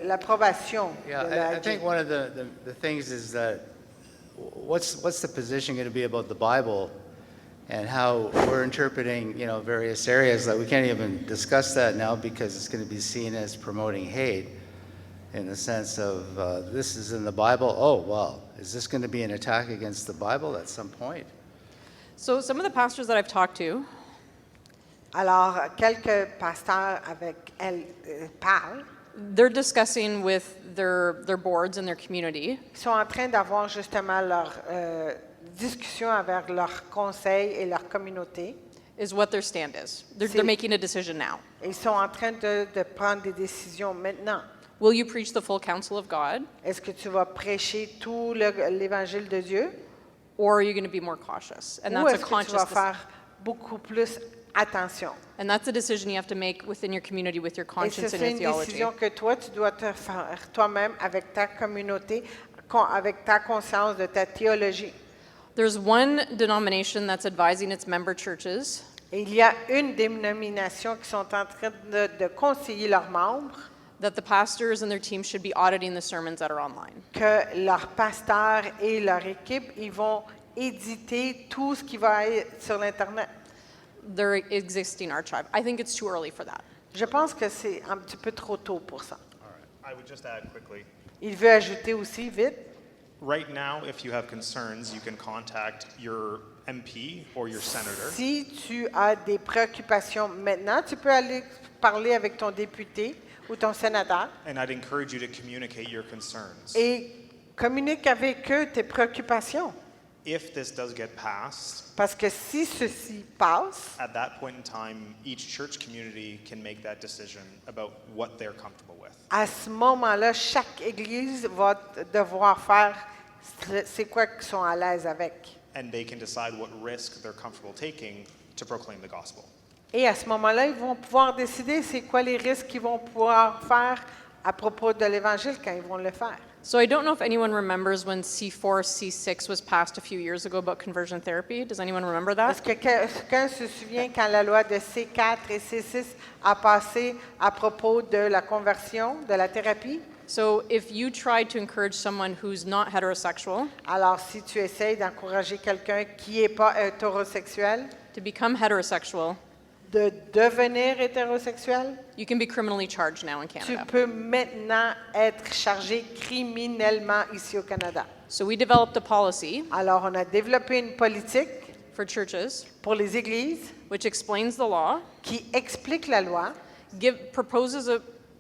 [SPEAKER 1] l'approbation de
[SPEAKER 7] Yeah,
[SPEAKER 1] la
[SPEAKER 7] I think one of the things is that what's the position going to be about the Bible and how we're interpreting, various areas that we can't even discuss that now because it's going to be seen as promoting hate in the sense of this is in the Bible. Oh, well, is this going to be an attack against the Bible at some point?
[SPEAKER 3] So some of the pastors that I've talked to,
[SPEAKER 1] Alors, quelques pasteurs avec elle parlent.
[SPEAKER 3] they're discussing with their boards and their community
[SPEAKER 1] Ils sont en train d'avoir justement leur discussion avec leurs conseils et leur communauté.
[SPEAKER 3] is what their stand is. They're
[SPEAKER 1] C'est-
[SPEAKER 3] making a decision now.
[SPEAKER 1] Ils sont en train de prendre des décisions maintenant.
[SPEAKER 3] Will you preach the full counsel of God,
[SPEAKER 1] Est-ce que tu vas prêcher tout l'évangile de Dieu
[SPEAKER 3] or are you going to be more cautious? And
[SPEAKER 1] ou
[SPEAKER 3] that's a
[SPEAKER 1] est-ce que tu
[SPEAKER 3] conscious
[SPEAKER 1] vas
[SPEAKER 3] decision.
[SPEAKER 1] faire beaucoup plus attention?
[SPEAKER 3] And that's a decision you have to make within your community with your
[SPEAKER 1] Et
[SPEAKER 3] conscience
[SPEAKER 1] c'est
[SPEAKER 3] and your
[SPEAKER 1] une
[SPEAKER 3] theology.
[SPEAKER 1] décision que toi, tu dois te faire toi-même avec ta communauté, avec ta conscience de ta théologie.
[SPEAKER 3] There's one denomination that's advising its member churches
[SPEAKER 1] Et il y a une dénomination qui sont en train de conseiller leurs membres
[SPEAKER 3] that the pastors and their team should be auditing the sermons that are online.
[SPEAKER 1] que leurs pasteurs et leur équipe, ils vont éditer tout ce qui va être sur l'Internet.
[SPEAKER 3] They're existing archive. I think it's too early for that.
[SPEAKER 1] Je pense que c'est un petit peu trop tôt pour ça.
[SPEAKER 4] I would just add quickly.
[SPEAKER 1] Il veut ajouter aussi, vite,
[SPEAKER 4] Right now, if you have concerns, you can contact your MP or your senator.
[SPEAKER 1] si tu as des préoccupations maintenant, tu peux aller parler avec ton député ou ton sénateur
[SPEAKER 4] And I'd encourage you to communicate your concerns.
[SPEAKER 1] et communique avec eux tes préoccupations.
[SPEAKER 4] If this does get passed,
[SPEAKER 1] Parce que si ceci passe,
[SPEAKER 4] at that point in time, each church community can make that decision about what they're comfortable with.
[SPEAKER 1] à ce moment-là, chaque Église va devoir faire c'est quoi qu'ils sont à l'aise avec.
[SPEAKER 4] And they can decide what risk they're comfortable taking to proclaim the gospel.
[SPEAKER 1] Et à ce moment-là, ils vont pouvoir décider c'est quoi les risques qu'ils vont pouvoir faire à propos de l'Évangile quand ils vont le faire.
[SPEAKER 3] So I don't know if anyone remembers when C4, C6 was passed a few years ago about conversion therapy. Does anyone remember
[SPEAKER 1] Est-ce
[SPEAKER 3] that?
[SPEAKER 1] que quelqu'un se souvient quand la loi de C4 et C6 a passé à propos de la conversion, de la thérapie?
[SPEAKER 3] So if you tried to encourage someone who's not heterosexual
[SPEAKER 1] Alors, si tu essayes d'encourager quelqu'un qui n'est pas hétérosexuel
[SPEAKER 3] to become heterosexual,
[SPEAKER 1] de devenir hétérosexuel,
[SPEAKER 3] you can be criminally charged now in
[SPEAKER 1] tu
[SPEAKER 3] Canada.
[SPEAKER 1] peux maintenant être chargé criminellement ici au Canada.
[SPEAKER 3] So we developed a policy
[SPEAKER 1] Alors, on a développé une politique
[SPEAKER 3] for churches
[SPEAKER 1] pour les églises
[SPEAKER 3] which explains the law,
[SPEAKER 1] qui explique la loi,
[SPEAKER 3] proposes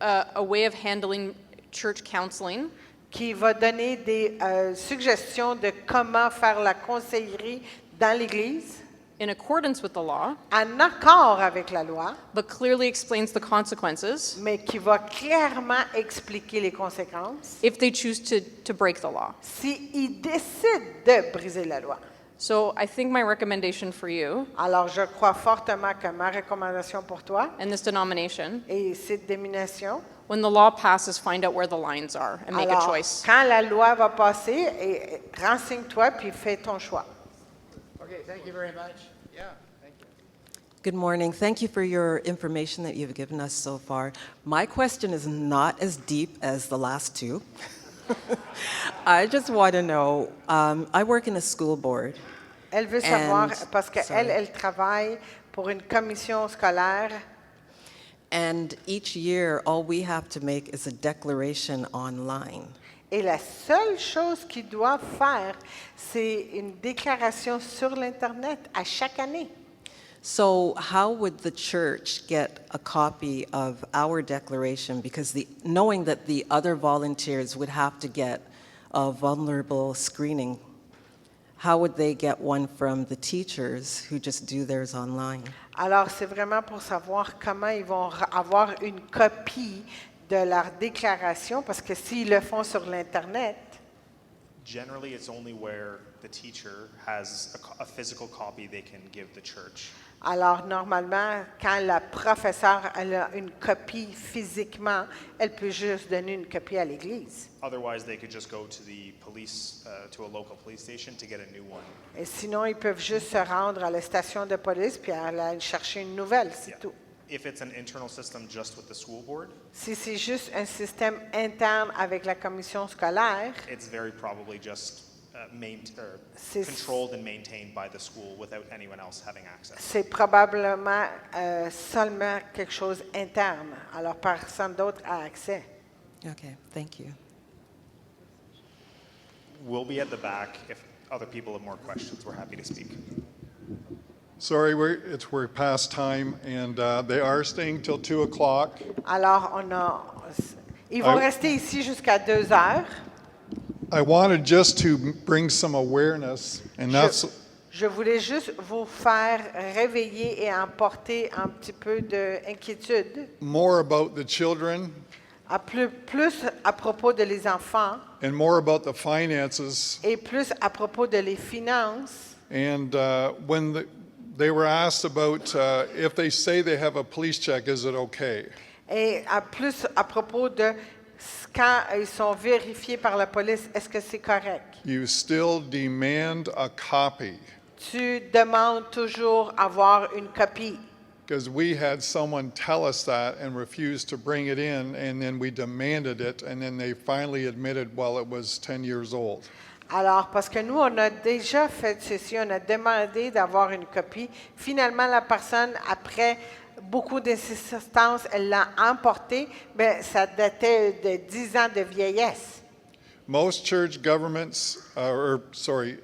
[SPEAKER 3] a way of handling church counseling,
[SPEAKER 1] qui va donner des suggestions de comment faire la conseillerie dans l'Église.
[SPEAKER 3] in accordance with the law,
[SPEAKER 1] en accord avec la loi,
[SPEAKER 3] but clearly explains the consequences
[SPEAKER 1] mais qui va clairement expliquer les conséquences
[SPEAKER 3] if they choose to break the law.
[SPEAKER 1] s'ils décident de briser la loi.
[SPEAKER 3] So I think my recommendation for you
[SPEAKER 1] Alors, je crois fortement que ma recommandation pour toi
[SPEAKER 3] and this denomination,
[SPEAKER 1] et cette démination,
[SPEAKER 3] when the law passes, find out where the lines are and make a
[SPEAKER 1] alors,
[SPEAKER 3] choice.
[SPEAKER 1] quand la loi va passer, renseigne-toi puis fais ton choix.
[SPEAKER 7] Okay, thank you very much. Yeah, thank you.
[SPEAKER 8] Good morning. Thank you for your information that you've given us so far. My question is not as deep as the last two. I just want to know, I work in a school board.
[SPEAKER 1] Elle veut savoir,
[SPEAKER 8] And-
[SPEAKER 1] parce qu'elle,
[SPEAKER 8] sorry.
[SPEAKER 1] elle travaille pour une commission scolaire,
[SPEAKER 8] And each year, all we have to make is a declaration online.
[SPEAKER 1] et la seule chose qu'ils doivent faire, c'est une déclaration sur l'Internet à chaque année.
[SPEAKER 8] So, how would the church get a copy of our declaration? Because knowing that the other volunteers would have to get a vulnerable screening, how would they get one from the teachers who just do theirs online?
[SPEAKER 1] Alors, c'est vraiment pour savoir comment ils vont avoir une copie de leur déclaration, parce que s'ils le font sur l'Internet,
[SPEAKER 4] Generally, it's only where the teacher has a physical copy they can give the church.
[SPEAKER 1] alors normalement, quand la professeure elle a une copie physiquement, elle peut juste donner une copie à l'Église.
[SPEAKER 4] Otherwise, they could just go to the police, to a local police station to get a new one.
[SPEAKER 1] Et sinon, ils peuvent juste se rendre à la station de police puis aller chercher une nouvelle, c'est
[SPEAKER 4] Yeah.
[SPEAKER 1] tout.
[SPEAKER 4] If it's an internal system just with the school board,
[SPEAKER 1] Si c'est juste un système interne avec la commission scolaire,
[SPEAKER 4] it's very probably just
[SPEAKER 1] C'est-
[SPEAKER 4] controlled and maintained by the school without anyone else having access.
[SPEAKER 1] c'est probablement seulement quelque chose interne. Alors, personne d'autre a accès.
[SPEAKER 8] Okay, thank you.
[SPEAKER 4] We'll be at the back. If other people have more questions, we're happy to speak.
[SPEAKER 2] Sorry, we're past time, and they are staying till 2 o'clock.
[SPEAKER 1] Alors, ils vont
[SPEAKER 2] I-
[SPEAKER 1] rester ici jusqu'à 2 heures.
[SPEAKER 2] I wanted just to bring some awareness, and that's
[SPEAKER 1] Je voulais juste vous faire réveiller et emporter un petit peu d'inquiétude,
[SPEAKER 2] more about the children
[SPEAKER 1] plus à propos de les enfants
[SPEAKER 2] and more about the finances.
[SPEAKER 1] et plus à propos de les finances.
[SPEAKER 2] And when they were asked about if they say they have a police check, is it okay?
[SPEAKER 1] Et plus à propos de quand ils sont vérifiés par la police, est-ce que c'est correct?
[SPEAKER 2] You still demand a copy.
[SPEAKER 1] Tu demandes toujours avoir une copie.
[SPEAKER 2] Because we had someone tell us that and refused to bring it in, and then we demanded it, and then they finally admitted, well, it was 10 years old.
[SPEAKER 1] Alors, parce que nous, on a déjà fait ceci, on a demandé d'avoir une copie. Finalement, la personne, après beaucoup d'insistance, elle l'a emporté, mais ça datait de 10 ans de vieillesse.
[SPEAKER 2] Most church governments,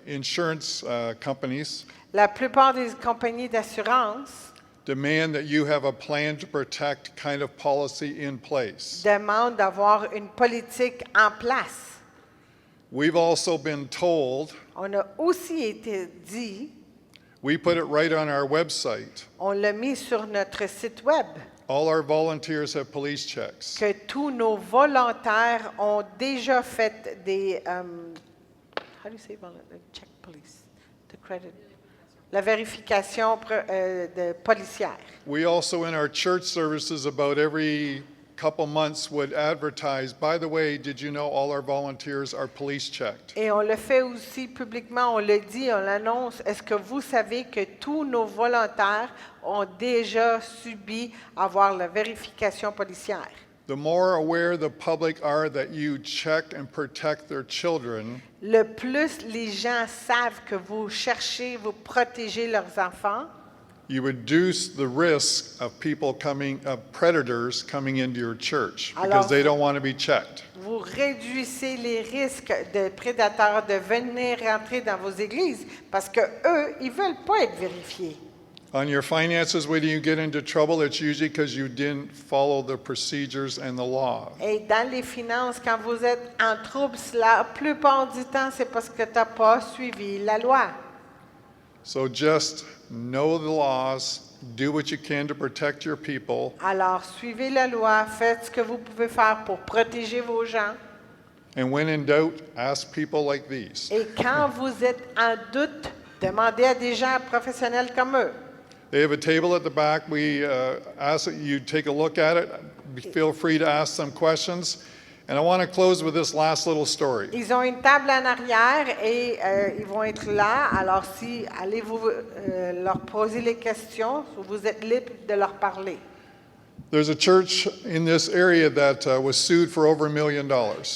[SPEAKER 2] insurance companies
[SPEAKER 1] La plupart des compagnies d'assurance
[SPEAKER 2] demand that you have a plan to protect kind of policy in place.
[SPEAKER 1] demandent d'avoir une politique en place.
[SPEAKER 2] We've also been told,
[SPEAKER 1] On a aussi été dit,
[SPEAKER 2] we put it right on our website,
[SPEAKER 1] on l'a mis sur notre site web,
[SPEAKER 2] all our volunteers have police checks.
[SPEAKER 1] que tous nos volontaires ont déjà fait des how do you say check police, the credit, la vérification de policière.
[SPEAKER 2] We also, in our church services, about every couple months would advertise, by the way, did you know all our volunteers are police checked?
[SPEAKER 1] Et on le fait aussi publiquement, on le dit, on l'annonce. Est-ce que vous savez que tous nos volontaires ont déjà subi avoir la vérification policière?
[SPEAKER 2] The more aware the public are that you check and protect their children,
[SPEAKER 1] Le plus les gens savent que vous cherchez, vous protégez leurs enfants,
[SPEAKER 2] you reduce the risk of predators coming into your church because
[SPEAKER 1] Alors-
[SPEAKER 2] they don't want to be checked.
[SPEAKER 1] vous réduisez les risques de prédateurs de venir rentrer dans vos églises parce que eux, ils veulent pas être vérifiés.
[SPEAKER 2] On your finances, when you get into trouble, it's usually because you didn't follow the procedures and the law.
[SPEAKER 1] Et dans les finances, quand vous êtes en trouble, la plupart du temps, c'est parce que tu n'as pas suivi la loi.
[SPEAKER 2] So just know the laws, do what you can to protect your people,
[SPEAKER 1] Alors, suivez la loi, faites ce que vous pouvez faire pour protéger vos gens.
[SPEAKER 2] and when in doubt, ask people like these.
[SPEAKER 1] Et quand vous êtes en doute, demandez à des gens professionnels comme eux.
[SPEAKER 2] They have a table at the back. We ask that you take a look at it. Feel free to ask them questions. And I want to close with this last little story.
[SPEAKER 1] Ils ont une table en arrière et ils vont être là. Alors, si allez-vous leur poser les questions, vous êtes libre de leur parler.
[SPEAKER 2] There's a church in this area that was sued for over $1 million.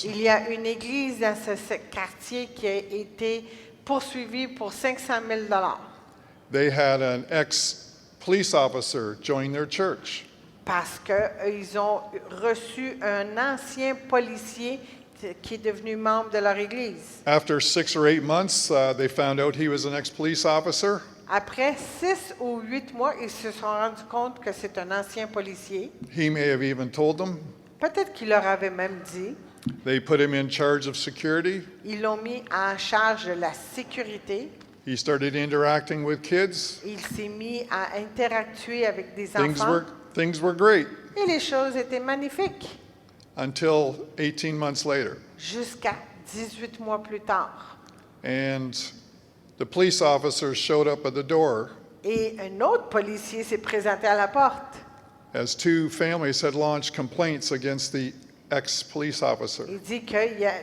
[SPEAKER 1] Il y a une église dans ce quartier qui a été poursuivie pour 500 000 $.
[SPEAKER 2] They had an ex-police officer join their church.
[SPEAKER 1] Parce qu'ils ont reçu un ancien policier qui est devenu membre de leur église.
[SPEAKER 2] After 6 or 8 months, they found out he was an ex-police officer.
[SPEAKER 1] Après 6 ou 8 mois, ils se sont rendus compte que c'est un ancien policier.
[SPEAKER 2] He may have even told them.
[SPEAKER 1] Peut-être qu'il leur avait même dit.
[SPEAKER 2] They put him in charge of security.
[SPEAKER 1] Ils l'ont mis en charge de la sécurité.
[SPEAKER 2] He started interacting with kids.
[SPEAKER 1] Il s'est mis à interactuer avec des enfants.
[SPEAKER 2] Things were great
[SPEAKER 1] Et les choses étaient magnifiques.
[SPEAKER 2] until 18 months later.
[SPEAKER 1] Jusqu'à 18 mois plus tard.
[SPEAKER 2] And the police officer showed up at the door
[SPEAKER 1] Et un autre policier s'est présenté à la porte.
[SPEAKER 2] as 2 families had launched complaints against the ex-police officer.
[SPEAKER 1] Il dit qu'il y a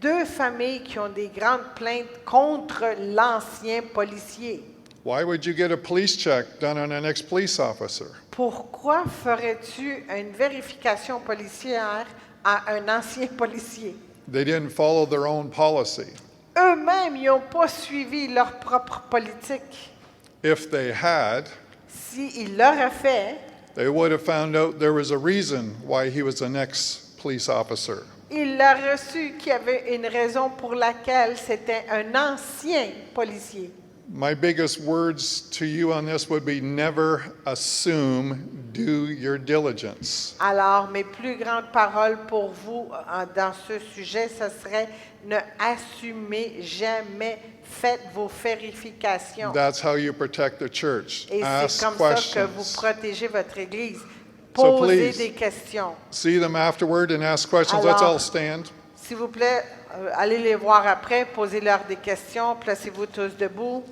[SPEAKER 1] 2 familles qui ont des grandes plaintes contre l'ancien policier.
[SPEAKER 2] Why would you get a police check done on an ex-police officer?
[SPEAKER 1] Pourquoi ferais-tu une vérification policière à un ancien policier?
[SPEAKER 2] They didn't follow their own policy.
[SPEAKER 1] Eux-mêmes, ils n'ont pas suivi leur propre politique.
[SPEAKER 2] If they had,
[SPEAKER 1] S'ils l'auraient fait,
[SPEAKER 2] they would have found out there was a reason why he was an ex-police officer.
[SPEAKER 1] ils l'auraient su qu'il y avait une raison pour laquelle c'était un ancien policier.
[SPEAKER 2] My biggest words to you on this would be never assume, do your diligence.
[SPEAKER 1] Alors, mes plus grandes paroles pour vous dans ce sujet, ce serait ne assumez jamais, faites vos vérifications.
[SPEAKER 2] That's how you protect the church.
[SPEAKER 1] Et c'est
[SPEAKER 2] Ask
[SPEAKER 1] comme ça que vous
[SPEAKER 2] questions.
[SPEAKER 1] protégez votre Église.
[SPEAKER 2] So
[SPEAKER 1] Posez
[SPEAKER 2] please,
[SPEAKER 1] des questions.
[SPEAKER 2] See them afterward and ask questions. Let's
[SPEAKER 1] Alors,
[SPEAKER 2] all stand.
[SPEAKER 1] S'il vous plaît, allez les voir après, posez-leur des questions, placez-vous tous debout.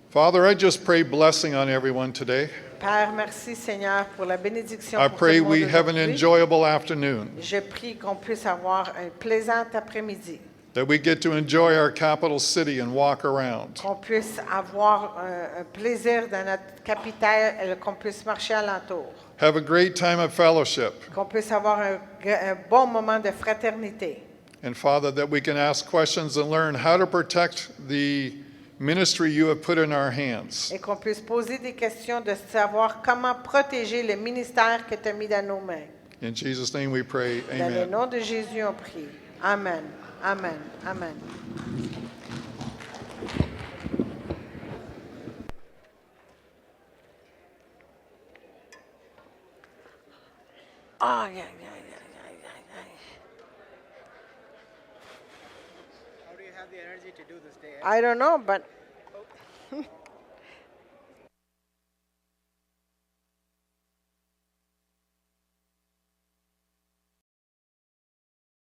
[SPEAKER 2] Father, I just pray blessing on everyone today.
[SPEAKER 1] Père, merci Seigneur pour la bénédiction
[SPEAKER 2] I
[SPEAKER 1] pour tout
[SPEAKER 2] pray
[SPEAKER 1] le monde
[SPEAKER 2] we have an
[SPEAKER 1] aujourd'hui.
[SPEAKER 2] enjoyable afternoon,
[SPEAKER 1] Je prie qu'on puisse avoir un plaisant après-midi,
[SPEAKER 2] that we get to enjoy our capital city and walk around.
[SPEAKER 1] qu'on puisse avoir un plaisir dans notre capitale, qu'on puisse marcher alentour,
[SPEAKER 2] Have a great time of fellowship.
[SPEAKER 1] qu'on puisse avoir un bon moment de fraternité.
[SPEAKER 2] And Father, that we can ask questions and learn how to protect the ministry you have put in our hands.
[SPEAKER 1] Et qu'on puisse poser des questions de savoir comment protéger le ministère que tu as mis dans nos mains.
[SPEAKER 2] In Jesus' name we pray,
[SPEAKER 1] Dans le
[SPEAKER 2] amen.
[SPEAKER 1] nom de Jésus, on prie. Amen. Amen. Amen. Ah, yeah, yeah, yeah, yeah, yeah, yeah.
[SPEAKER 9] How do you have the energy to do this day?
[SPEAKER 1] I don't know, but